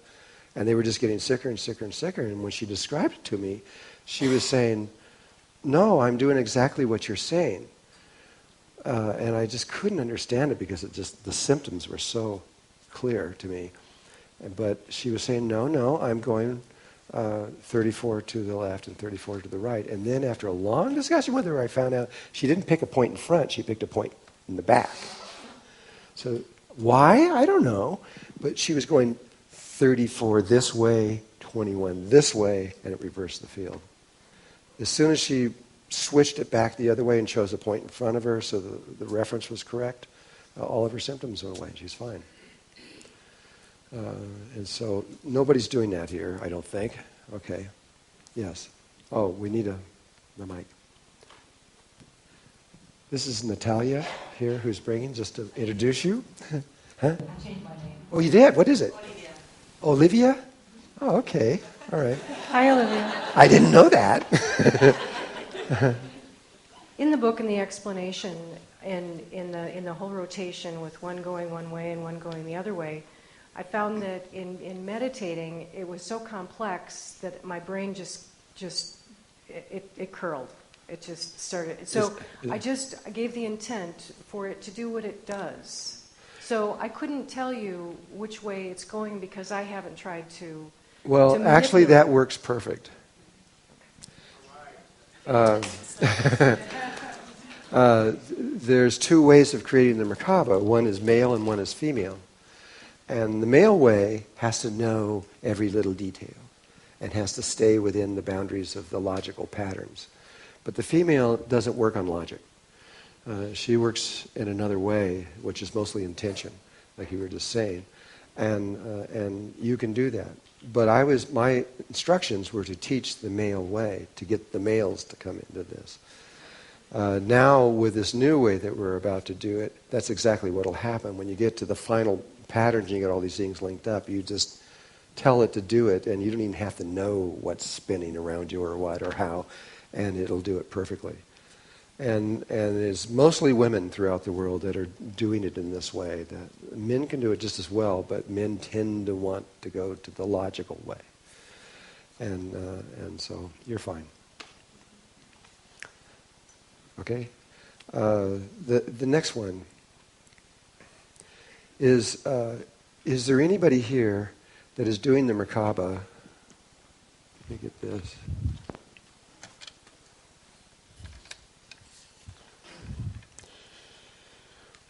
and they were just getting sicker and sicker and sicker, and when she described it to me, she was saying, no, I'm doing exactly what you're saying. And I just couldn't understand it because the symptoms were so clear to me. But she was saying, no, I'm going 34 to the left and 34 to the right. And then after a long discussion with her, I found out she didn't pick a point in front, she picked a point in the back. So why? I don't know. But she was going 34 this way, 21 this way, and it reversed the field. As soon as she switched it back the other way and chose a point in front of her so the reference was correct, all of her symptoms went away. She's fine. And so nobody's doing that here, I don't think. Okay. Yes. Oh, we need the mic. This is Natalia here who's bringing, just to introduce you. Huh? I changed my name. Oh, you did? What is it? Olivia. Olivia? Oh, okay. All right. Hi, Olivia. I didn't know that. In the book, in the explanation, in the whole rotation with one going one way and one going the other way, I found that in meditating, it was so complex that my brain just curled. It just started. So I gave the intent for it to do what it does. So I couldn't tell you which way it's going because I haven't tried to. Well, actually, that works perfect. There's 2 ways of creating the Merkaba. One is male and one is female. And the male way has to know every little detail and has to stay within the boundaries of the logical patterns. But the female doesn't work on logic. She works in another way, which is mostly intention, like you were just saying. And you can do that. But my instructions were to teach the male way, to get the males to come into this. Now, with this new way that we're about to do it, that's exactly what will happen. When you get to the final patterns and you get all these things linked up, you just tell it to do it, and you don't even have to know what's spinning around you or what or how, and it'll do it perfectly. And it's mostly women throughout the world that are doing it in this way. That men can do it just as well, but men tend to want to go to the logical way. And so you're fine. Okay? The next one is there anybody here that is doing the Merkaba? Let me get this.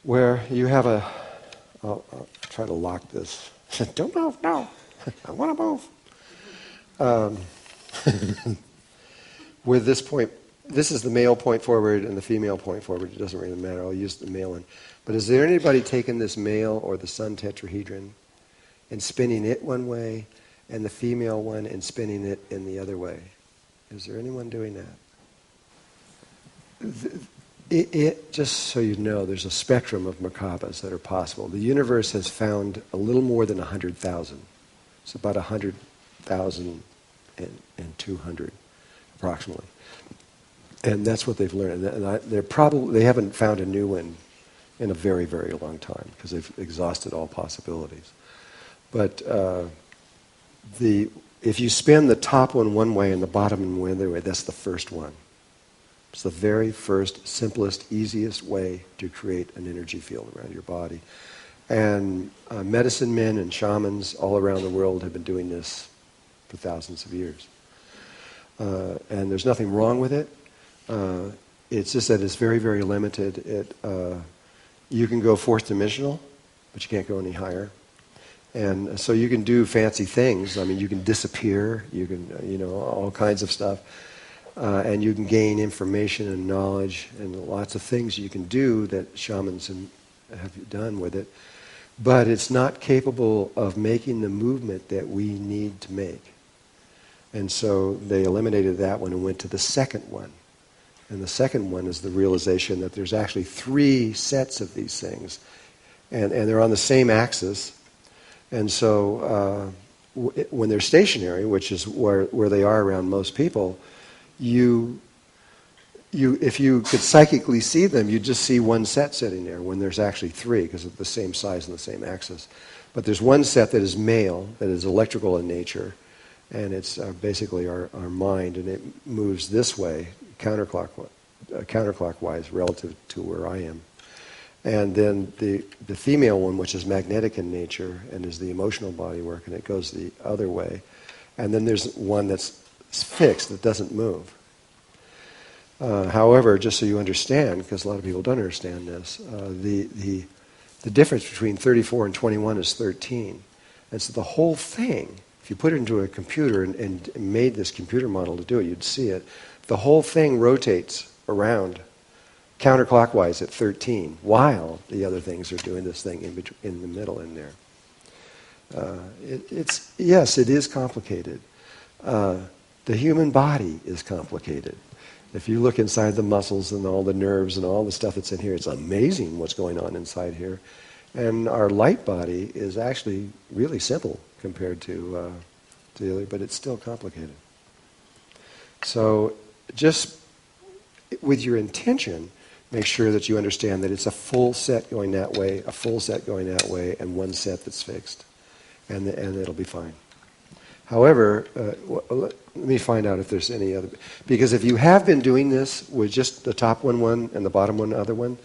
where you have I'll try to lock this. Don't move, no. I want to move. With this point, this is the male point forward and the female point forward. It doesn't really matter. I'll use the male one. But is there anybody taking this male or the sun tetrahedron and spinning it one way and the female one and spinning it in the other way? Is there anyone doing that? Just so you know, there's a spectrum of Merkabas that are possible. The universe has found a little more than 100,000. It's about 100,000 and 200, approximately. And that's what they've learned. And they haven't found a new one in a very, very long time because they've exhausted all possibilities. But if you spin the top one way and the bottom one the other way, that's the first one. It's the very first, simplest, easiest way to create an energy field around your body. And medicine men and shamans all around the world have been doing this for thousands of years. And there's nothing wrong with it. It's just that it's very, very limited. You can go fourth dimensional, but you can't go any higher. And so you can do fancy things. I mean, you can disappear. You can, all kinds of stuff. And you can gain information and knowledge and lots of things you can do that shamans have done with it. But it's not capable of making the movement that we need to make. And so they eliminated that one and went to the second one. And the second one is the realization that there's actually 3 sets of these things. And they're on the same axis. And so when they're stationary, which is where they are around most people, if you could psychically see them, you'd just see one set sitting there when there's actually 3 because of the same size and the same axis. But there's one set that is male, that is electrical in nature, and it's basically our mind, and it moves this way, counterclockwise relative to where I am. And then the female one, which is magnetic in nature and is the emotional body work, and it goes the other way. And then there's one that's fixed, that doesn't move. However, just so you understand, because a lot of people don't understand this, the difference between 34 and 21 is 13. And so the whole thing, if you put it into a computer and made this computer model to do it, you'd see it. The whole thing rotates around counterclockwise at 13, while the other things are doing this thing in the middle in there. Yes, it is complicated. The human body is complicated. If you look inside the muscles and all the nerves and all the stuff that's in here, it's amazing what's going on inside here. And our light body is actually really simple compared to the other, but it's still complicated. So just with your intention, make sure that you understand that it's a full set going that way, a full set going that way, and one set that's fixed. And it'll be fine. However, let me find out if there's any other. Because if you have been doing this with just the top one and the bottom one other one,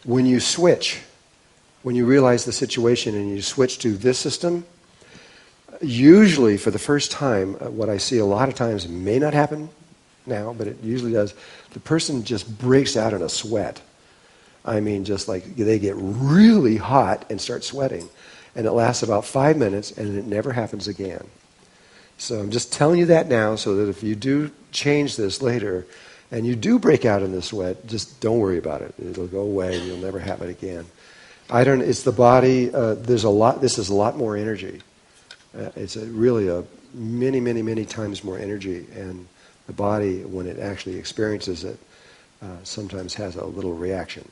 when you switch, when you realize the situation and you switch to this system, usually for the first time, what I see a lot of times, may not happen now, but it usually does, the person just breaks out in a sweat. I mean, just like they get really hot and start sweating. And it lasts about 5 minutes, and it never happens again. So I'm just telling you that now so that if you do change this later and you do break out in the sweat, just don't worry about it. It'll go away and you'll never have it again. It's the body. This is a lot more energy. It's really many, many, many times more energy. And the body, when it actually experiences it, sometimes has a little reaction.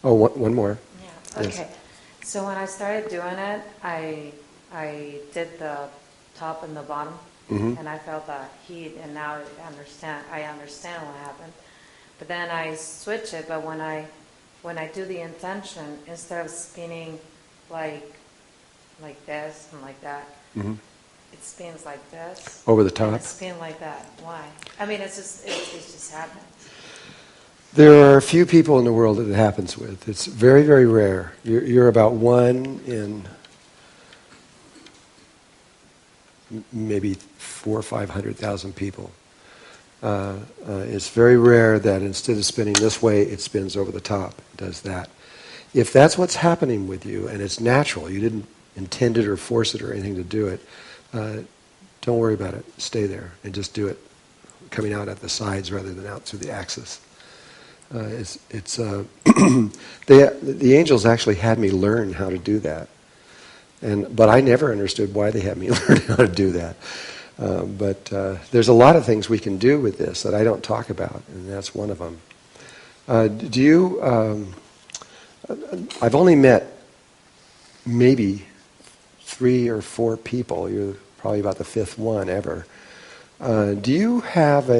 One more. Yeah. Okay. Yes. So when I started doing it, I did the top and the bottom, and I felt the heat, and now I understand what happened. But then I switch it. But when I do the intention, instead of spinning like this and like that, it spins like this over the top. And it spins like that. Why? I mean, it just happens. There are a few people in the world that it happens with. It's very, very rare. You're about 1 in maybe 400,000 or 500,000 people. It's very rare that instead of spinning this way, it spins over the top. It does that. If that's what's happening with you, and it's natural, you didn't intend it or force it or anything to do it, don't worry about it. Stay there and just do it, coming out at the sides rather than out through the axis. The angels actually had me learn how to do that, but I never understood why they had me learn how to do that. But there's a lot of things we can do with this that I don't talk about, and that's one of them. I've only met maybe 3 or 4 people. You're probably about the 5th one ever. Do you have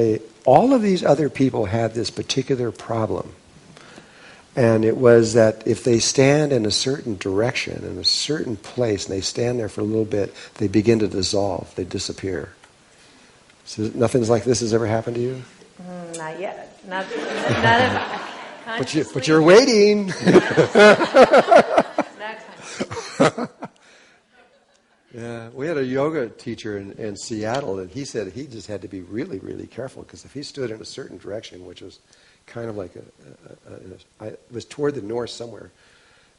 all of these other people had this particular problem. And it was that if they stand in a certain direction, in a certain place, and they stand there for a little bit, they begin to dissolve. They disappear. So nothing like this has ever happened to you? Not yet. Not but you're waiting. Yeah, we had a yoga teacher in Seattle, and he said he just had to be really, really careful, because if he stood in a certain direction, which was kind of like it was toward the north somewhere,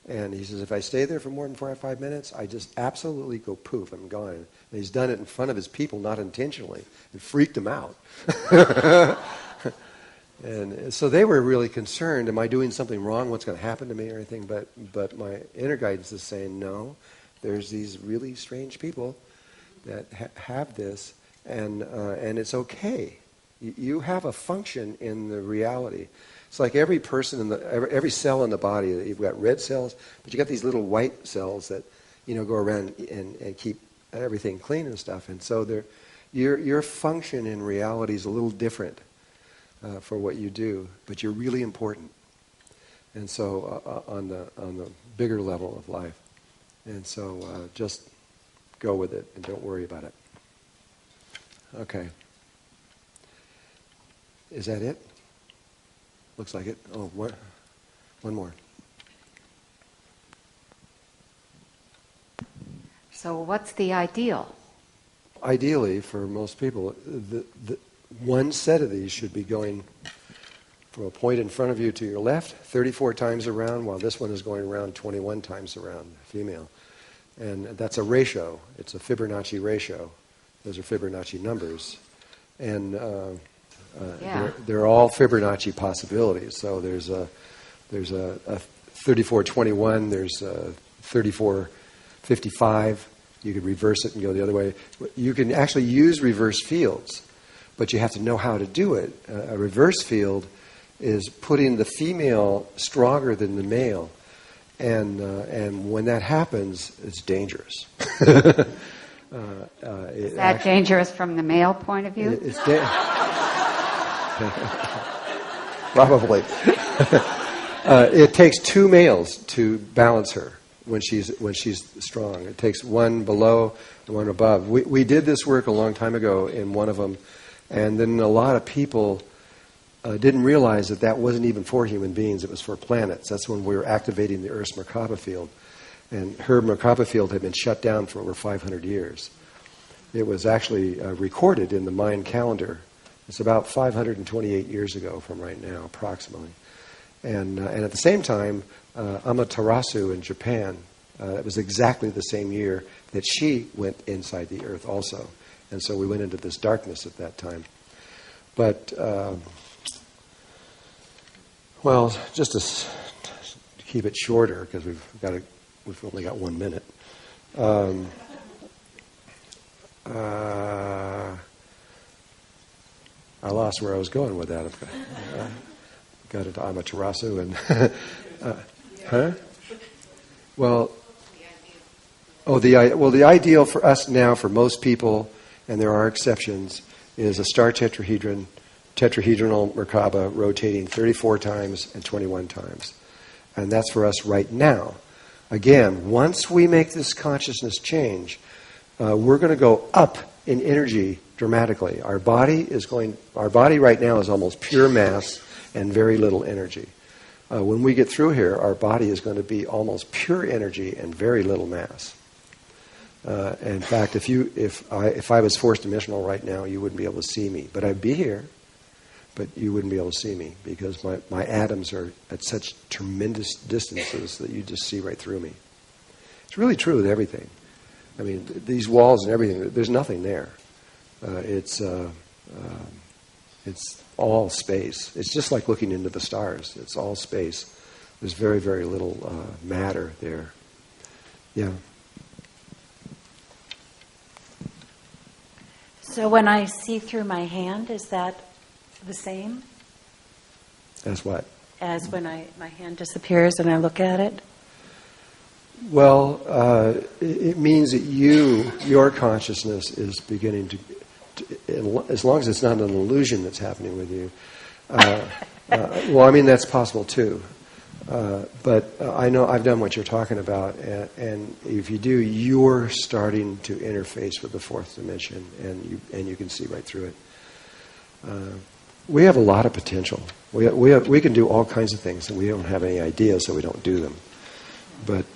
and he says, if I stay there for more than 4 or 5 minutes, I just absolutely go poof, I'm gone. And he's done it in front of his people, not intentionally. It freaked him out. And so they were really concerned, am I doing something wrong? What's going to happen to me or anything? But my inner guidance is saying, no, there's these really strange people that have this, and it's okay. You have a function in the reality. It's like every person every cell in the body. You've got red cells, but you got these little white cells that go around and keep everything clean and stuff. And so your function in reality is a little different for what you do, but you're really important. And so on the bigger level of life, and so just go with it and don't worry about it. Okay. Is that it? Looks like it. Oh, one more. So what's the ideal? Ideally, for most people, the one set of these should be going from a point in front of you to your left 34 times around, while this one is going around 21 times around, female. And that's a ratio. It's a Fibonacci ratio. Those are Fibonacci numbers. And they're all Fibonacci possibilities. So there's a 3421, there's a 3455. You could reverse it and go the other way. You can actually use reverse fields, but you have to know how to do it. A reverse field is putting the female stronger than the male, and when that happens, it's dangerous. Is that dangerous from the male point of view? It's probably. It takes 2 males to balance her when she's strong. It takes one below and one above. We did this work a long time ago in one of them, and then a lot of people didn't realize that wasn't even for human beings. It was for planets. That's when we were activating the Earth's Merkaba field. And her Merkaba field had been shut down for over 500 years. It was actually recorded in the Mayan calendar. It's about 528 years ago from right now, approximately. And at the same time, Amaterasu in Japan, it was exactly the same year that she went inside the Earth also. And so we went into this darkness at that time. But, just to keep it shorter, because we've only got 1 minute. I lost where I was going with that. Got into Amaterasu and huh? The ideal for us now, for most people, and there are exceptions, is a star tetrahedronal Merkaba rotating 34 times and 21 times. And that's for us right now. Again, once we make this consciousness change, we're going to go up in energy dramatically. Our body right now is almost pure mass and very little energy. When we get through here, our body is going to be almost pure energy and very little mass. In fact, if I was fourth dimensional right now, you wouldn't be able to see me, but I'd be here. but you wouldn't be able to see me because my atoms are at such tremendous distances that you just see right through me. It's really true with everything. I mean, these walls and everything, there's nothing there. It's all space. It's just like looking into the stars. It's all space. There's very, very little matter there. Yeah. So when I see through my hand, is that the same As what? as when my hand disappears and I look at it? Well, it means that your consciousness is beginning to, as long as it's not an illusion that's happening with you. Well, I mean, that's possible too. But I know I've done what you're talking about, and if you do, you're starting to interface with the fourth dimension, and you can see right through it. We have a lot of potential. We can do all kinds of things, and we don't have any idea, so we don't do them. But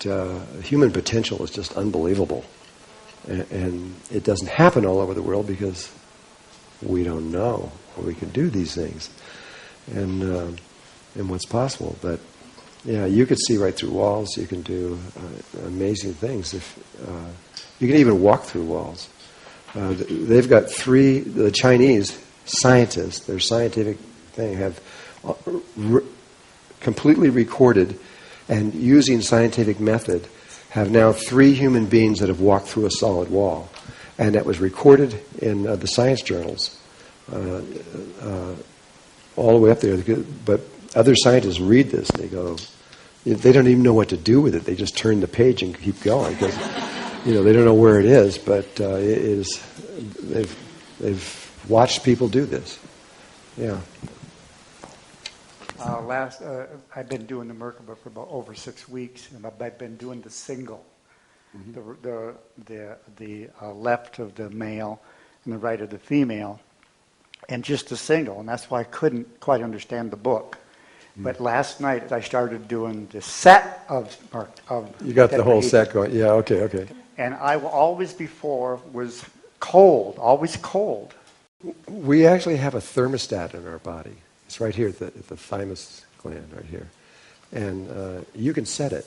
human potential is just unbelievable, and it doesn't happen all over the world because we don't know we can do these things, and what's possible. But yeah, you could see right through walls. You can do amazing things. If you can even walk through walls. They've got the Chinese scientists, their scientific thing, have completely recorded and using scientific method have now 3 human beings that have walked through a solid wall. And that was recorded in the science journals all the way up there. But other scientists read this and they go, they don't even know what to do with it. They just turn the page and keep going because they don't know where it is. But it is. They've watched people do this. Yeah. I've been doing the Merkaba for about over 6 weeks, and I've been doing the single, the left of the male and the right of the female, and just the single, and that's why I couldn't quite understand the book. But last night I started doing the set of you got the whole set going. Yeah. Okay. And I always before was cold, always cold. We actually have a thermostat in our body. It's right here at the thymus gland, right here. And you can set it.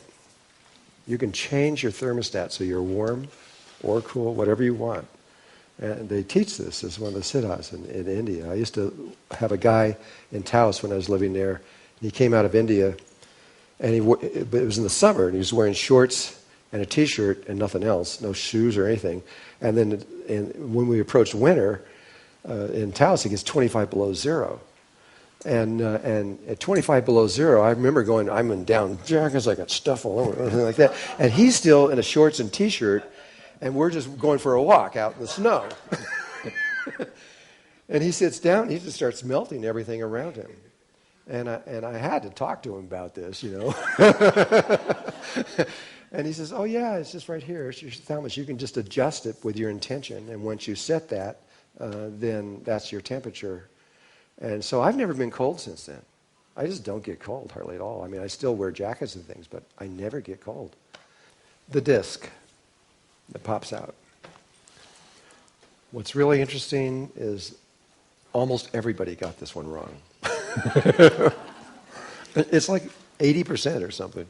You can change your thermostat so you're warm or cool, whatever you want. And they teach this as one of the siddhas in India. I used to have a guy in Taos when I was living there. And he came out of India, and it was in the summer, and he was wearing shorts and a T-shirt and nothing else, no shoes or anything. And then when we approached winter, in Taos, it gets 25 below zero. And at 25 below zero, I remember going, I'm in down jackets, I got stuff all over, everything like that. And he's still in a shorts and T-shirt, and we're just going for a walk out in the snow. And he sits down, and he just starts melting everything around him. And I had to talk to him about this, And he says, oh yeah, it's just right here. It's your thalamus. You can just adjust it with your intention. And once you set that, then that's your temperature. And so I've never been cold since then. I just don't get cold hardly at all. I mean, I still wear jackets and things, but I never get cold. The disc that pops out. What's really interesting is almost everybody got this one wrong. It's like 80% or something.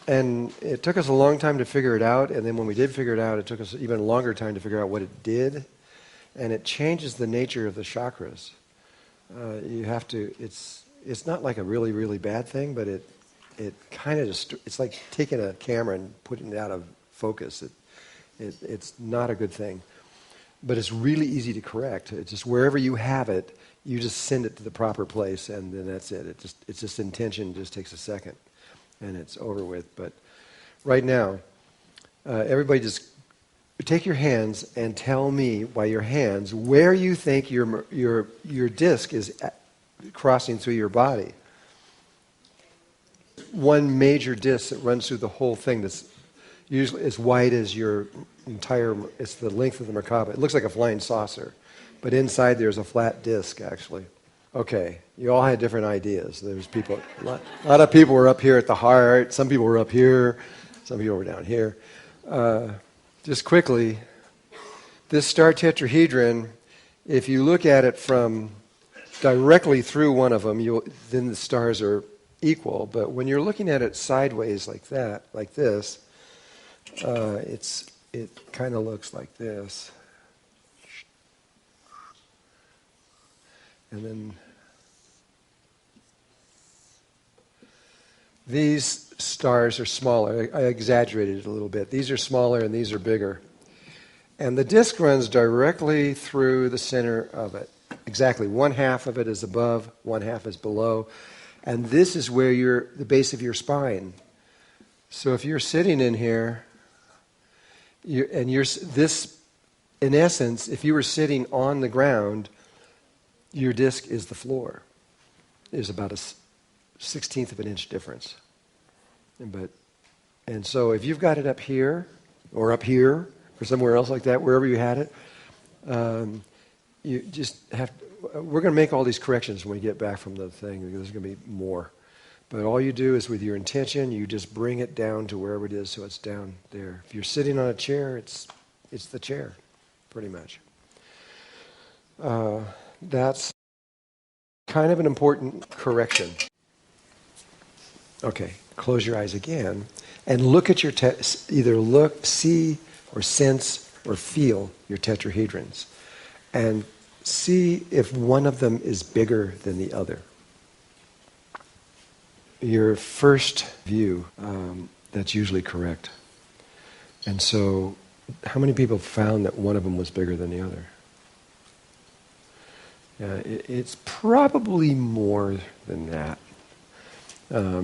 And it took us a long time to figure it out, and then when we did figure it out, it took us even a longer time to figure out what it did. And it changes the nature of the chakras. You have to. It's not like a really, really bad thing, but it kind of just. It's like taking a camera and putting it out of focus. It's not a good thing, but it's really easy to correct. It's just wherever you have it, you just send it to the proper place, and then that's it. It's just intention. It just takes a second, and it's over with. But right now, everybody just. Take your hands and tell me by your hands where you think your disc is crossing through your body. One major disc that runs through the whole thing that's usually as wide as your entire, it's the length of the Merkaba. It looks like a flying saucer, but inside there's a flat disc actually. Okay, you all had different ideas. There's people, a lot of people were up here at the heart, some people were up here, some people were down here. Just quickly, this star tetrahedron, if you look at it from directly through one of them, then the stars are equal. But when you're looking at it sideways like that, like this, it kind of looks like this. And then these stars are smaller. I exaggerated it a little bit. These are smaller and these are bigger. And the disk runs directly through the center of it. Exactly. One half of it is above, one half is below. And this is where the base of your spine. So if you're sitting in here, this, in essence, if you were sitting on the ground, your disc is the floor. There's about a 1/16 of an inch difference. And so if you've got it up here, or or somewhere else like that, wherever you had it, you just have. We're going to make all these corrections when we get back from the thing, because there's going to be more. But all you do is, with your intention, you just bring it down to wherever it is, so it's down there. If you're sitting on a chair, it's the chair, pretty much. That's kind of an important correction. Okay, close your eyes again and look at your either look, see, or sense or feel your tetrahedrons, and see if one of them is bigger than the other. Your first view, that's usually correct. And so, how many people found that one of them was bigger than the other? It's probably more than that.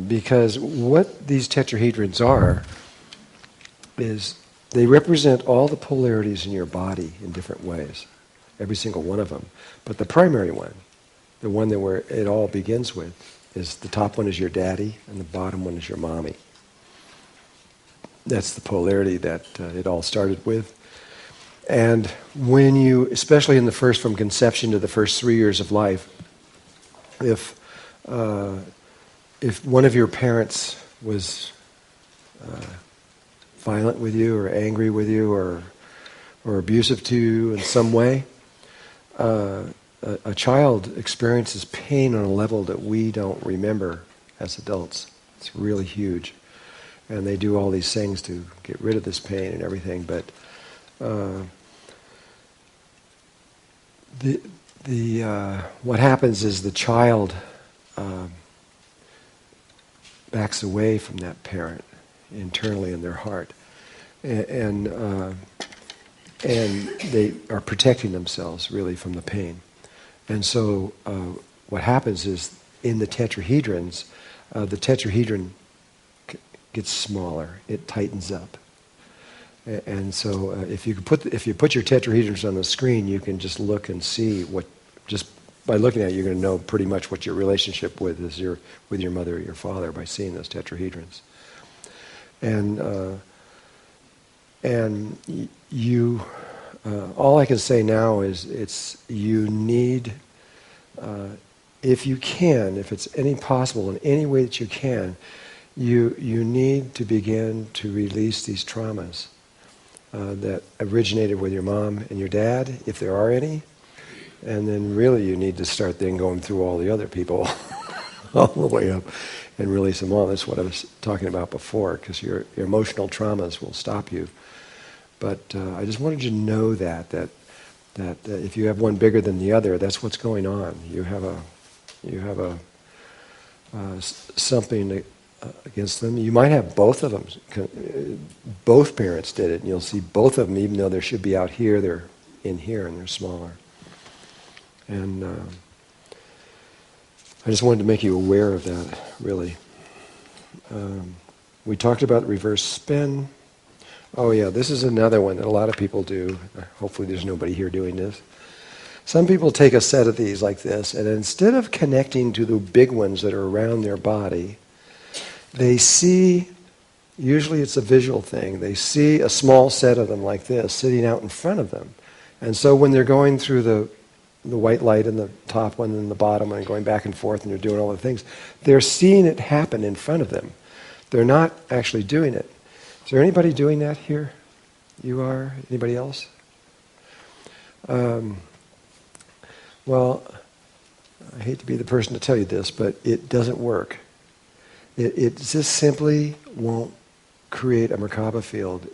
Because what these tetrahedrons are is they represent all the polarities in your body in different ways, every single one of them. But the primary one, the one that where it all begins with, is the top one is your daddy and the bottom one is your mommy. That's the polarity that it all started with. And when you, especially in the first, from conception to the first 3 years of life, if one of your parents was violent with you or angry with you or abusive to you in some way, a child experiences pain on a level that we don't remember as adults. It's really huge. And they do all these things to get rid of this pain and everything, but what happens is the child backs away from that parent internally in their heart, and they are protecting themselves really from the pain. And so what happens is in the tetrahedrons, the tetrahedron gets smaller, it tightens up. And so if you put your tetrahedrons on the screen, you can just look and see what, just by looking at it, you're going to know pretty much what your relationship with your mother or your father by seeing those tetrahedrons. And you, all I can say now is you need, if you can, if it's any possible in any way that you can, you need to begin to release these traumas that originated with your mom and your dad, if there are any. And then really you need to start then going through all the other people all the way up and release them all. That's what I was talking about before, because your emotional traumas will stop you. But I just wanted you to know that if you have one bigger than the other, that's what's going on. You have something against them. You might have both of them. Both parents did it, and you'll see both of them, even though they should be out here, they're in here and they're smaller. And I just wanted to make you aware of that, really. We talked about reverse spin. Oh yeah, this is another one that a lot of people do. Hopefully there's nobody here doing this. Some people take a set of these like this, and instead of connecting to the big ones that are around their body, they see, usually it's a visual thing, they see a small set of them like this sitting out in front of them. And so when they're going through the white light and the top one and the bottom one and going back and forth and they're doing all the things, they're seeing it happen in front of them. They're not actually doing it. Is there anybody doing that here? You are? Anybody else? I hate to be the person to tell you this, but it doesn't work. It just simply won't create a Merkaba field.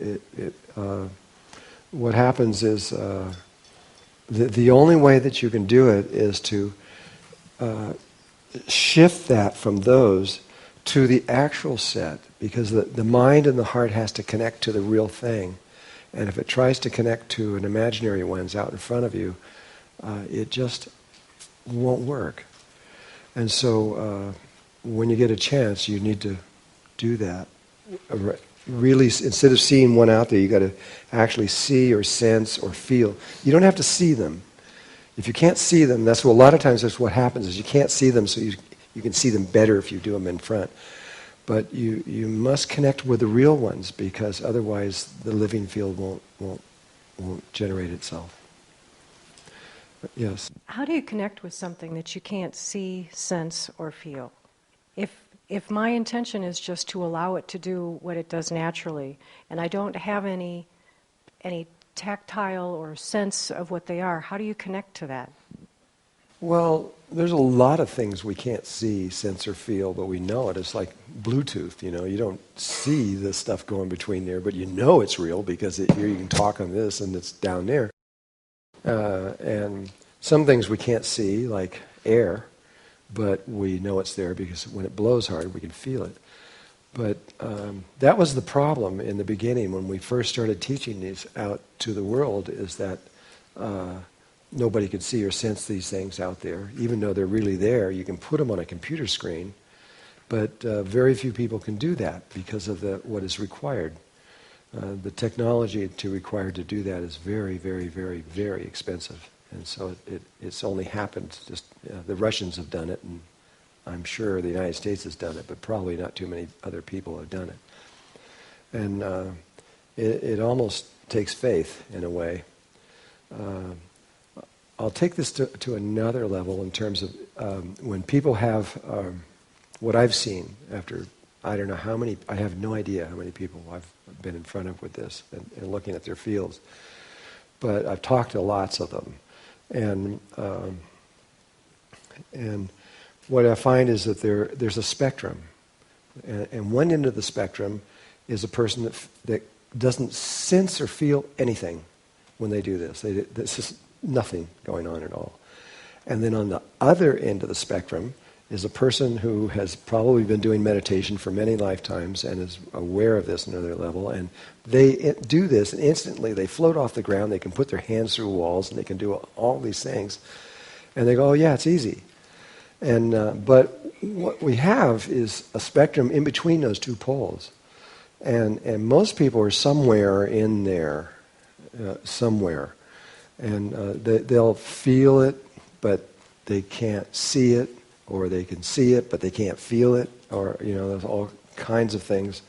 What happens is the only way that you can do it is to shift that from those to the actual set, because the mind and the heart has to connect to the real thing. And if it tries to connect to an imaginary one's out in front of you, it just won't work. And so when you get a chance, you need to do that. Really, instead of seeing one out there, you got to actually see or sense or feel. You don't have to see them. If you can't see them, a lot of times that's what happens, is you can't see them, so you can see them better if you do them in front. But you must connect with the real ones, because otherwise the living field won't generate itself. But yes. How do you connect with something that you can't see, sense, or feel? If my intention is just to allow it to do what it does naturally, and I don't have any tactile or sense of what they are, how do you connect to that? Well, there's a lot of things we can't see, sense, or feel, but we know it. It's like Bluetooth, you don't see the stuff going between there, but you know it's real because here you can talk on this and it's down there. And some things we can't see, like air, but we know it's there because when it blows hard, we can feel it. But that was the problem in the beginning when we first started teaching these out to the world, is that nobody could see or sense these things out there. Even though they're really there, you can put them on a computer screen, but very few people can do that because of what is required. The technology required to do that is very, very, very, very expensive. And so it's only happened, just the Russians have done it, and I'm sure the United States has done it, but probably not too many other people have done it. And it almost takes faith in a way. I'll take this to another level in terms of when people have what I've seen after, I don't know how many, I have no idea how many people I've been in front of with this and looking at their fields. But I've talked to lots of them. And what I find is that there's a spectrum. And one end of the spectrum is a person that doesn't sense or feel anything when they do this. There's just nothing going on at all. And then on the other end of the spectrum is a person who has probably been doing meditation for many lifetimes and is aware of this on another level, and they do this and instantly they float off the ground, they can put their hands through walls and they can do all these things, and they go, oh yeah, it's easy. And but what we have is a spectrum in between those two poles, and most people are somewhere in there, somewhere, and they'll feel it but they can't see it, or they can see it, but they can't feel it, or, there's all kinds of things.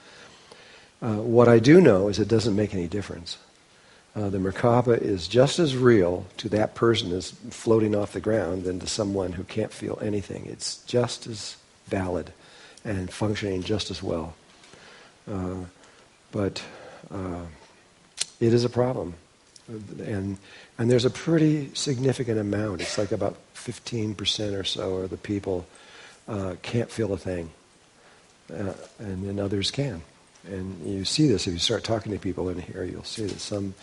What I do know is it doesn't make any difference. The Merkaba is just as real to that person as floating off the ground than to someone who can't feel anything. It's just as valid and functioning just as well. But it is a problem. And there's a pretty significant amount. It's like about 15% or so of the people can't feel a thing. And then others can. And you see this if you start talking to people in here. You'll see that some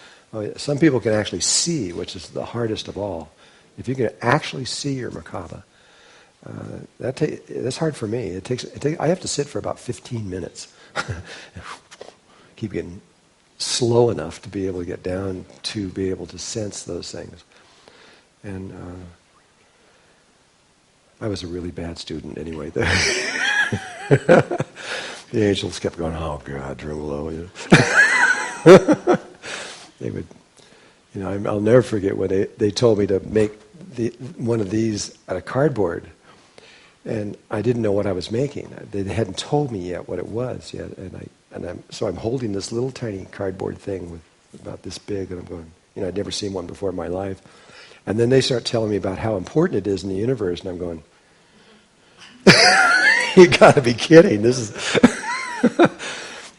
people can actually see, which is the hardest of all. If you can actually see your Merkaba, that's hard for me. I have to sit for about 15 minutes. Keep getting slow enough to be able to get down to be able to sense those things. And I was a really bad student anyway. The angels kept going, oh God, Drunvalo. They would, I'll never forget when they told me to make one of these out of cardboard. And I didn't know what I was making. They hadn't told me yet what it was yet. So I'm holding this little tiny cardboard thing with about this big, and I'm going, I'd never seen one before in my life. And then they start telling me about how important it is in the universe, and I'm going, you gotta be kidding. This is,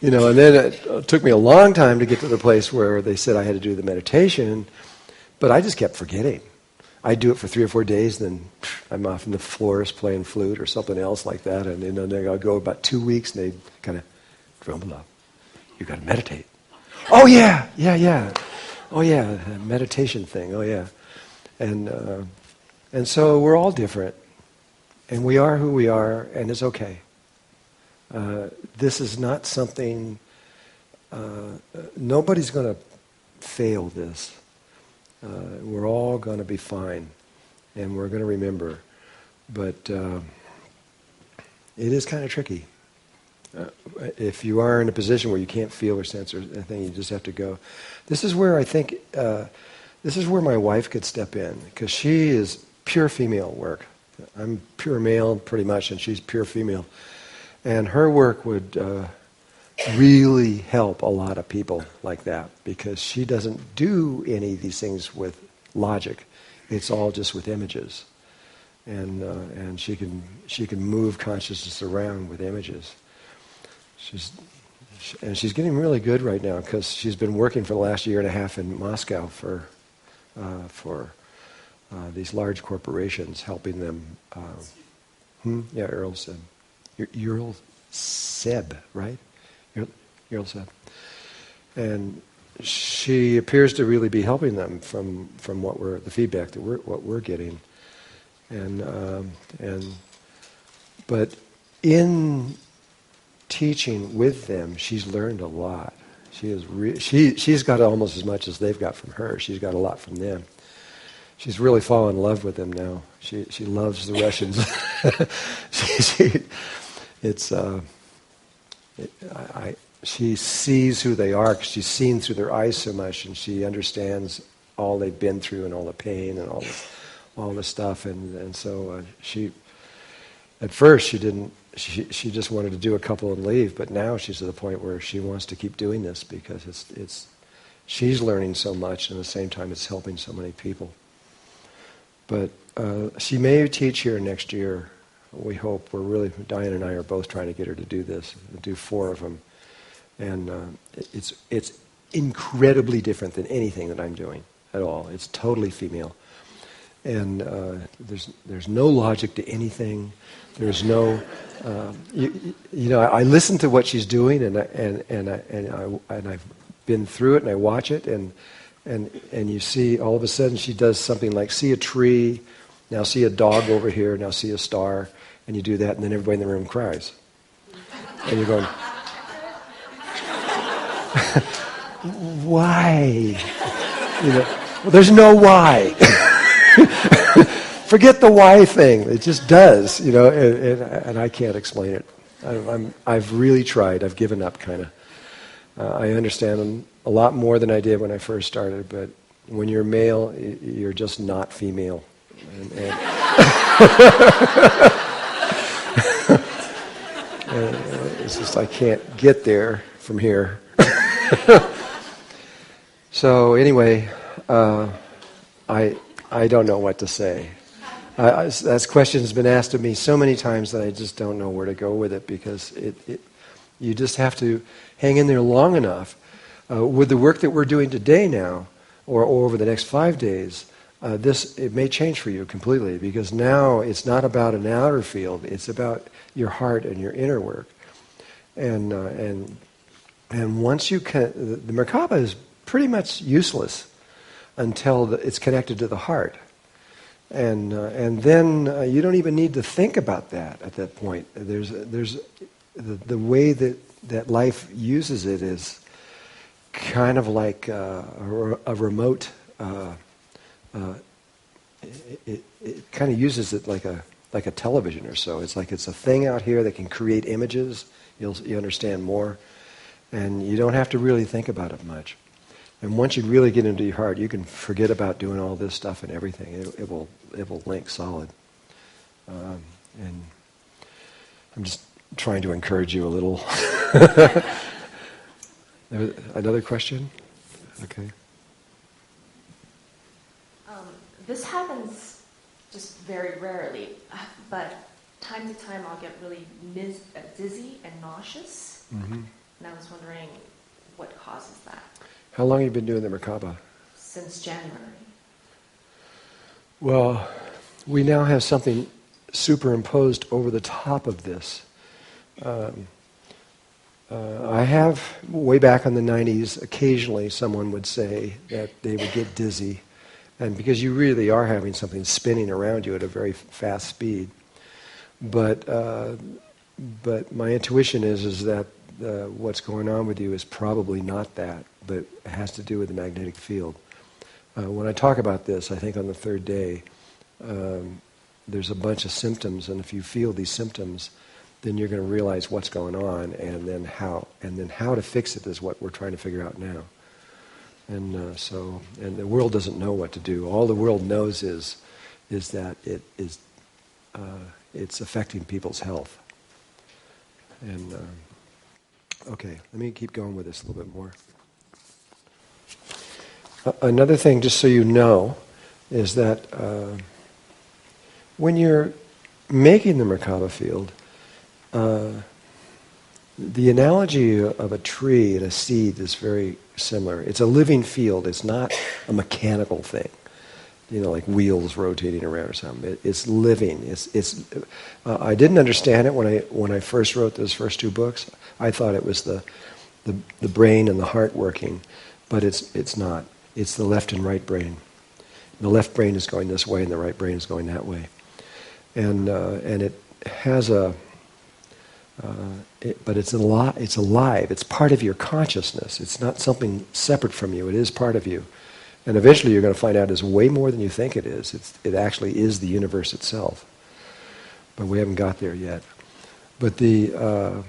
and then it took me a long time to get to the place where they said I had to do the meditation, but I just kept forgetting. I do it for 3 or 4 days, then I'm off in the forest playing flute or something else like that, and then I'll go about 2 weeks, and they kind of, Drunvalo, you got to meditate. Oh yeah. Oh yeah, meditation thing. Oh yeah, and so we're all different, and we are who we are, and it's okay. This is not something. Nobody's going to fail this. We're all going to be fine, and we're going to remember. But it is kind of tricky. If you are in a position where you can't feel or sense or anything, you just have to go. This is where I think, this is where my wife could step in, because she is pure female work. I'm pure male pretty much, and she's pure female. And her work would really help a lot of people like that, because she doesn't do any of these things with logic. It's all just with images, and she can move consciousness around with images. She's getting really good right now, because she's been working for the last 1.5 years in Moscow for these large corporations, helping them. Yeah, Earl Seb. Earl Seb, right? Earl Seb. And she appears to really be helping them from the feedback that we're getting, but in teaching with them, she's learned a lot. She's got almost as much as they've got from her. She's got a lot from them. She's really fallen in love with them now. She loves the Russians. She sees who they are, because she's seen through their eyes so much, and she understands all they've been through and all the pain and all the stuff. And so she, at first, she didn't. She just wanted to do a couple and leave, but now she's at the point where she wants to keep doing this, because she's learning so much, and at the same time it's helping so many people. But she may teach here next year. We hope. Diane and I are both trying to get her to do this, do 4 of them. And it's incredibly different than anything that I'm doing at all. It's totally female. And there's no logic to anything. There's no, I listen to what she's doing, and I've been through it, and I watch it, and you see all of a sudden she does something like see a tree, now see a dog over here, now see a star, and you do that, and then everybody in the room cries, and you're going, why? Well, there's no why. Forget the why thing. It just does, and I can't explain it. I've really tried. I've given up, kind of. I understand them a lot more than I did when I first started, but when you're male, you're just not female. And it's just I can't get there from here. So anyway, I don't know what to say. That question has been asked of me so many times that I just don't know where to go with it, because you just have to hang in there long enough. With the work that we're doing today now, or over the next 5 days, it may change for you completely, because now it's not about an outer field; it's about your heart and your inner work. And once you can, the Merkaba is pretty much useless until it's connected to the heart. And then you don't even need to think about that at that point. There's the way that life uses it is kind of like a remote. It kind of uses it like a television or so. It's like it's a thing out here that can create images. You understand more, and you don't have to really think about it much. And once you really get into your heart, you can forget about doing all this stuff and everything. It will link solid. And I'm just trying to encourage you a little. Another question? Okay. This happens just very rarely, but time to time I'll get really dizzy and nauseous. Mm-hmm. And I was wondering what causes that. How long have you been doing the Merkaba? Since January. Well, we now have something superimposed over the top of this. I have, way back in the 90s, occasionally someone would say that they would get dizzy, and because you really are having something spinning around you at a very fast speed. But my intuition is that what's going on with you is probably not that, but it has to do with the magnetic field. When I talk about this, I think on the third day, there's a bunch of symptoms, and if you feel these symptoms, then you're going to realize what's going on, and then how to fix it is what we're trying to figure out now. And and the world doesn't know what to do. All the world knows is that it's affecting people's health. And okay, let me keep going with this a little bit more. Another thing, just so you know, is that when you're making the Merkaba field, the analogy of a tree and a seed is very similar. It's a living field. It's not a mechanical thing, like wheels rotating around or something. It's living. I didn't understand it when I first wrote those first two books. I thought it was the brain and the heart working, but it's not. It's the left and right brain. The left brain is going this way, and the right brain is going that way, and it has but it's alive. It's part of your consciousness. It's not something separate from you. It is part of you. And eventually you're going to find out it's way more than you think it is. It actually is the universe itself. But we haven't got there yet. But the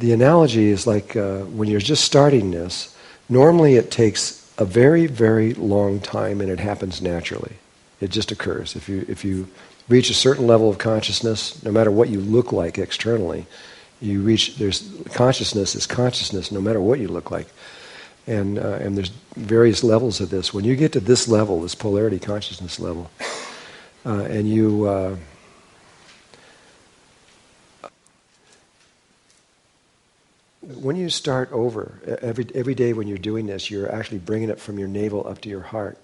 analogy is like when you're just starting this, normally it takes a very, very long time, and it happens naturally. It just occurs. If you reach a certain level of consciousness, no matter what you look like externally, consciousness is consciousness no matter what you look like. And there's various levels of this. When you get to this level, this polarity consciousness level, and you when you start over, every day when you're doing this, you're actually bringing it from your navel up to your heart.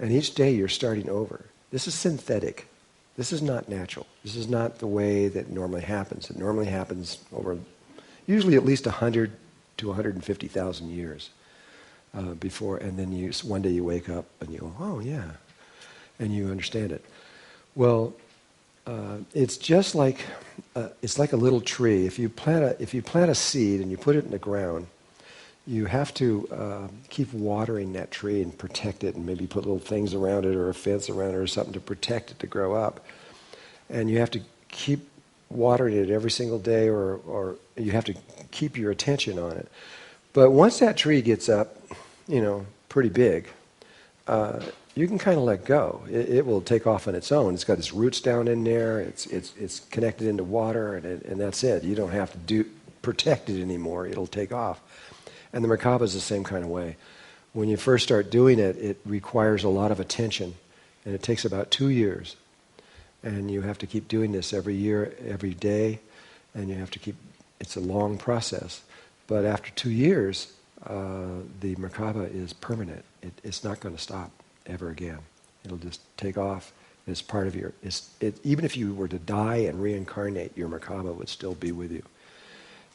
And each day you're starting over. This is synthetic. This is not natural. This is not the way that normally happens. It normally happens over usually at least 100 to 150,000 years before, and then one day you wake up and you go, oh yeah, and you understand it. Well, it's just like it's like a little tree. If you plant a seed and you put it in the ground, you have to keep watering that tree and protect it, and maybe put little things around it or a fence around it or something to protect it to grow up. And you have to keep watering it every single day, or you have to keep your attention on it. But once that tree gets up, pretty big, you can kind of let go. It will take off on its own. It's got its roots down in there. It's connected into water, and that's it. You don't have to protect it anymore. It'll take off. And the Merkaba is the same kind of way. When you first start doing it, it requires a lot of attention, and it takes about 2 years. And you have to keep doing this every year, every day, and you have to keep. It's a long process, but after 2 years, the Merkaba is permanent. It's not going to stop ever again. It'll just take off. It's part of your. Even if you were to die and reincarnate, your Merkaba would still be with you.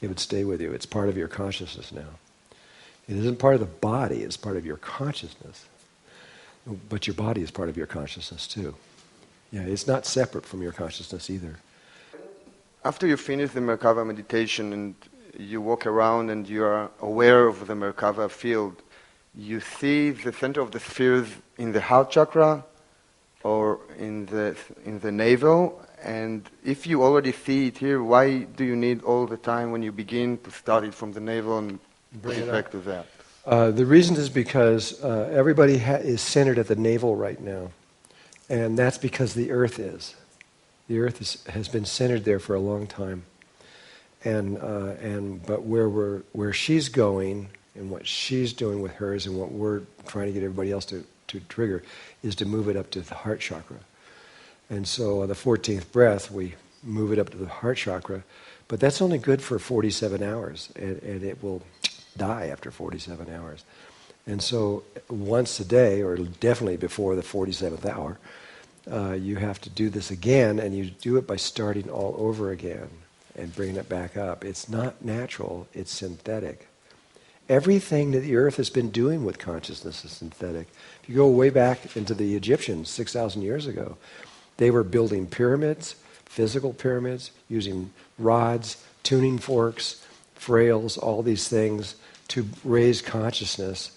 It would stay with you. It's part of your consciousness now. It isn't part of the body, it's part of your consciousness. But your body is part of your consciousness too. Yeah, it's not separate from your consciousness either. After you finish the Merkaba meditation and you walk around and you are aware of the Merkaba field, you see the center of the spheres in the heart chakra or in the navel. And if you already see it here, why do you need all the time when you begin to start it from the navel and bring it back to that? The reason is because everybody is centered at the navel right now. And that's because the earth is. The earth has been centered there for a long time. But where she's going and what she's doing with hers and what we're trying to get everybody else to trigger is to move it up to the heart chakra. And so on the 14th breath, we move it up to the heart chakra, but that's only good for 47 hours, and it will die after 47 hours. And so once a day, or definitely before the 47th hour, you have to do this again, and you do it by starting all over again and bringing it back up. It's not natural, it's synthetic. Everything that the earth has been doing with consciousness is synthetic. If you go way back into the Egyptians 6,000 years ago, they were building pyramids, physical pyramids, using rods, tuning forks, frails, all these things to raise consciousness.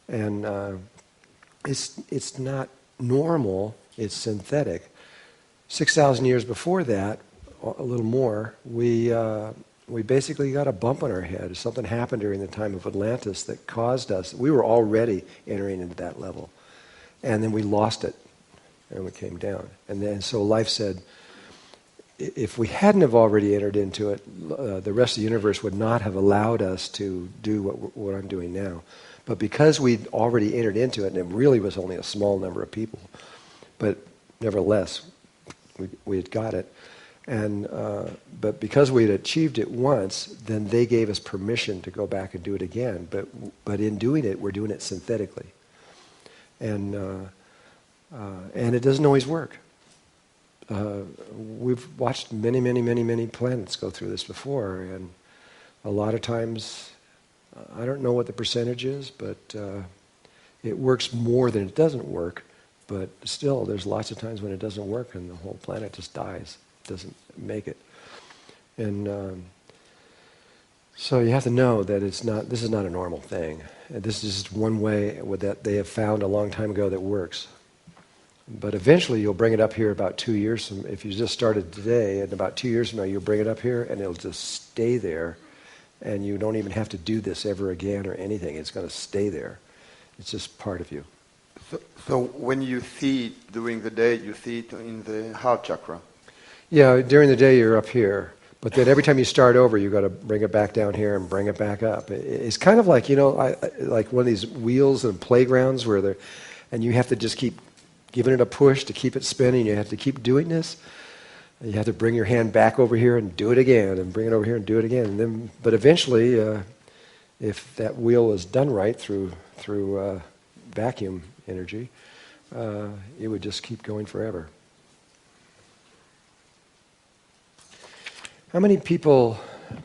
And it's not normal, it's synthetic. 6,000 years before that, a little more, we basically got a bump on our head. Something happened during the time of Atlantis that caused us, we were already entering into that level. And then we lost it, and we came down. And then so life said, if we hadn't have already entered into it, the rest of the universe would not have allowed us to do what I'm doing now. But because we'd already entered into it, and it really was only a small number of people, but nevertheless, we had got it. And but because we had achieved it once, then they gave us permission to go back and do it again. But in doing it, we're doing it synthetically, and it doesn't always work. We've watched many planets go through this before, and a lot of times, I don't know what the percentage is, but it works more than it doesn't work. But still, there's lots of times when it doesn't work, and the whole planet just dies. Doesn't make it. And so you have to know that this is not a normal thing. This is just one way that they have found a long time ago that works. But eventually you'll bring it up here about 2 years from, if you just started today, and about 2 years from now you'll bring it up here and it'll just stay there, and you don't even have to do this ever again or anything. It's going to stay there. It's just part of you. So when you see it during the day, you see it in the heart chakra? Yeah, during the day you're up here, but then every time you start over, you've got to bring it back down here and bring it back up. It's kind of like, like one of these wheels in playgrounds and you have to just keep giving it a push to keep it spinning. You have to keep doing this. And you have to bring your hand back over here and do it again, and bring it over here and do it again. And then, but eventually, if that wheel is done right through vacuum energy, it would just keep going forever. How many people,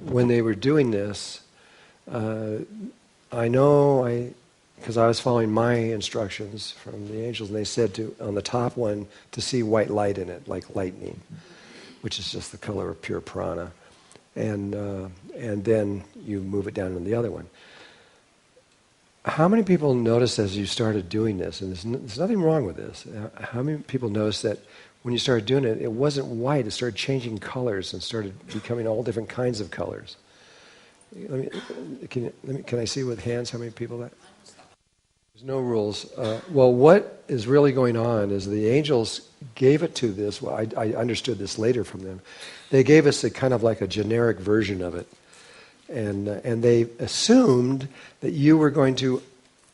when they were doing this, I know, because I was following my instructions from the angels, and they said on the top one to see white light in it, like lightning, which is just the color of pure prana, and then you move it down to the other one. How many people noticed as you started doing this, and there's nothing wrong with this, how many people noticed that when you started doing it, it wasn't white, it started changing colors and started becoming all different kinds of colors? Can I see with hands how many people that? There's no rules. Well, what is really going on is the angels gave it to this. Well, I understood this later from them. They gave us a kind of like a generic version of it. And they assumed that you were going to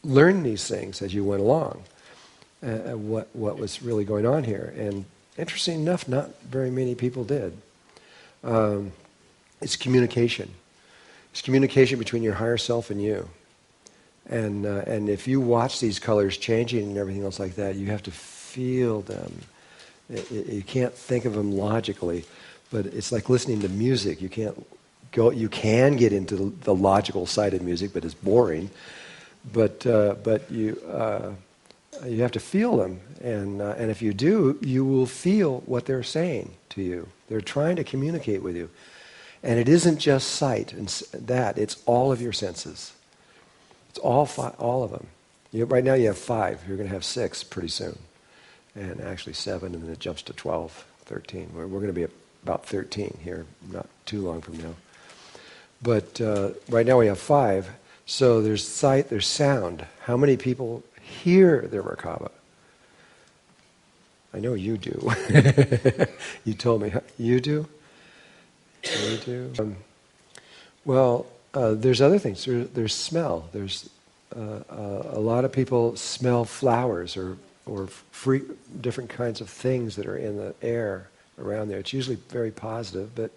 learn these things as you went along. What was really going on here. And interesting enough, not very many people did. It's communication. It's communication between your higher self and you. And if you watch these colors changing and everything else like that, you have to feel them. You can't think of them logically, but it's like listening to music. You can get into the logical side of music, but it's boring. But you have to feel them, and if you do, you will feel what they're saying to you. They're trying to communicate with you, and it isn't just sight and that; it's all of your senses. It's all of them. Right now you have 5. You're going to have 6 pretty soon, and actually 7, and then it jumps to 12, 13. We're going to be about 13 here, not too long from now. But right now we have 5. So there's sight, there's sound. How many people hear their Merkaba? I know you do. You told me. You do? You do? There's other things. There's smell. There's a lot of people smell flowers or different kinds of things that are in the air around there. It's usually very positive, but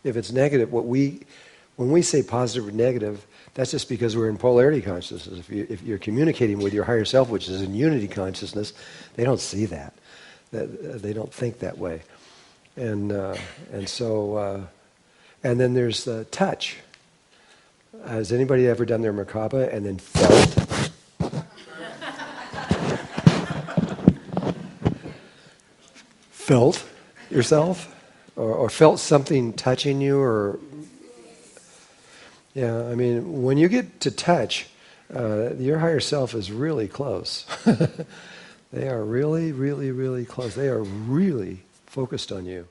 if it's negative, when we say positive or negative, that's just because we're in polarity consciousness. If you're communicating with your higher self, which is in unity consciousness, they don't see that. They don't think that way. And so then there's the touch. Has anybody ever done their Merkaba and then felt? Felt yourself? Or felt something touching you? Or yeah, I mean, when you get to touch, your higher self is really close. They are really, really, really close. They are really focused on you.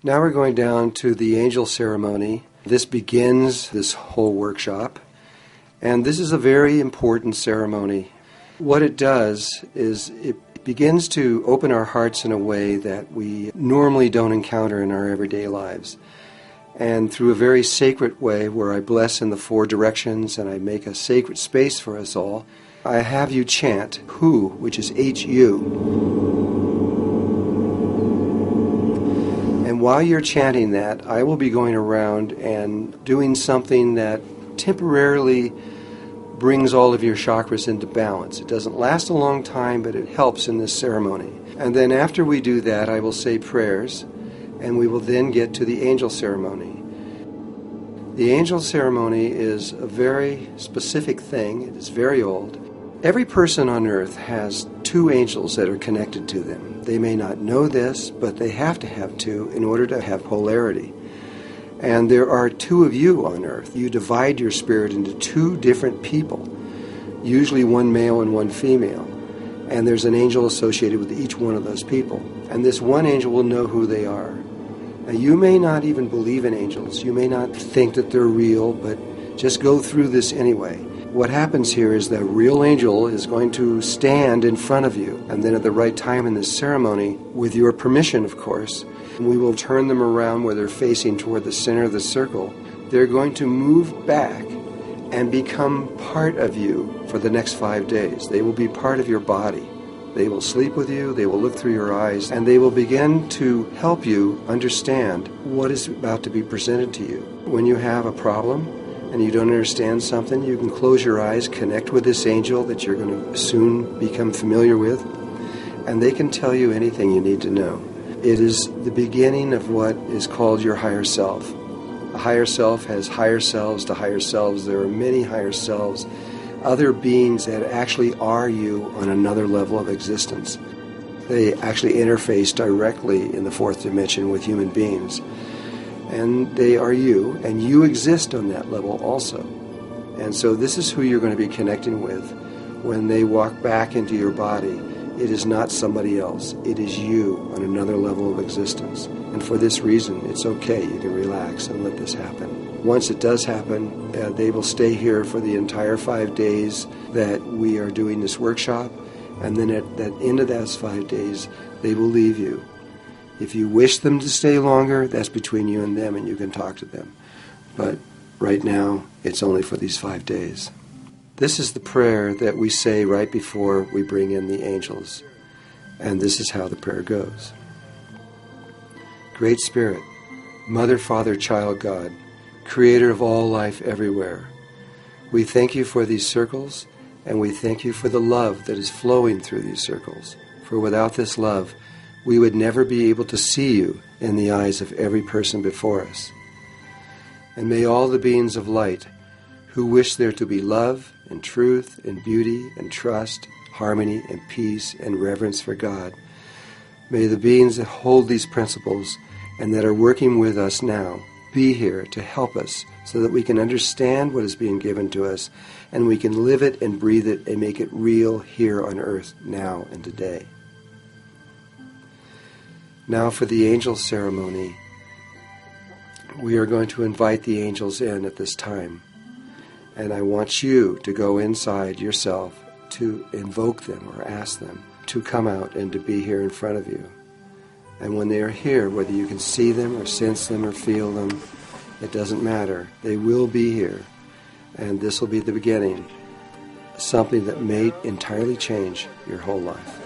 Now we're going down to the angel ceremony. This begins this whole workshop. And this is a very important ceremony. What it does is it begins to open our hearts in a way that we normally don't encounter in our everyday lives. And through a very sacred way where I bless in the 4 directions and I make a sacred space for us all, I have you chant Hu, which is H-U. And while you're chanting that, I will be going around and doing something that temporarily brings all of your chakras into balance. It doesn't last a long time, but it helps in this ceremony. And then after we do that, I will say prayers, and we will then get to the angel ceremony. The angel ceremony is a very specific thing. It is very old. Every person on earth has 2 angels that are connected to them. They may not know this, but they have to have 2 in order to have polarity. And there are 2 of you on earth. You divide your spirit into 2 different people, usually 1 male and 1 female. And there's an angel associated with each one of those people. And this one angel will know who they are. Now, you may not even believe in angels. You may not think that they're real, but just go through this anyway. What happens here is the real angel is going to stand in front of you, and then at the right time in this ceremony, with your permission, of course, we will turn them around where they're facing toward the center of the circle. They're going to move back and become part of you for the next 5 days. They will be part of your body. They will sleep with you, they will look through your eyes, and they will begin to help you understand what is about to be presented to you. When you have a problem, and you don't understand something, you can close your eyes, connect with this angel that you're going to soon become familiar with, and they can tell you anything you need to know. It is the beginning of what is called your higher self. A higher self has higher selves to higher selves. There are many higher selves, other beings that actually are you on another level of existence. They actually interface directly in the 4th dimension with human beings. And they are you, and you exist on that level also. And so this is who you're going to be connecting with when they walk back into your body. It is not somebody else. It is you on another level of existence. And for this reason, it's okay. You can relax and let this happen. Once it does happen, they will stay here for the entire 5 days that we are doing this workshop. And then at the end of those 5 days, they will leave you. If you wish them to stay longer, that's between you and them, and you can talk to them. But right now, it's only for these 5 days. This is the prayer that we say right before we bring in the angels. And this is how the prayer goes. Great Spirit, Mother, Father, Child, God, Creator of all life everywhere, we thank you for these circles, and we thank you for the love that is flowing through these circles. For without this love, we would never be able to see you in the eyes of every person before us. And may all the beings of light who wish there to be love and truth and beauty and trust, harmony and peace and reverence for God, may the beings that hold these principles and that are working with us now be here to help us so that we can understand what is being given to us and we can live it and breathe it and make it real here on earth now and today. Now for the angel ceremony, we are going to invite the angels in at this time. And I want you to go inside yourself to invoke them or ask them to come out and to be here in front of you. And when they are here, whether you can see them or sense them or feel them, it doesn't matter. They will be here. And this will be the beginning, something that may entirely change your whole life.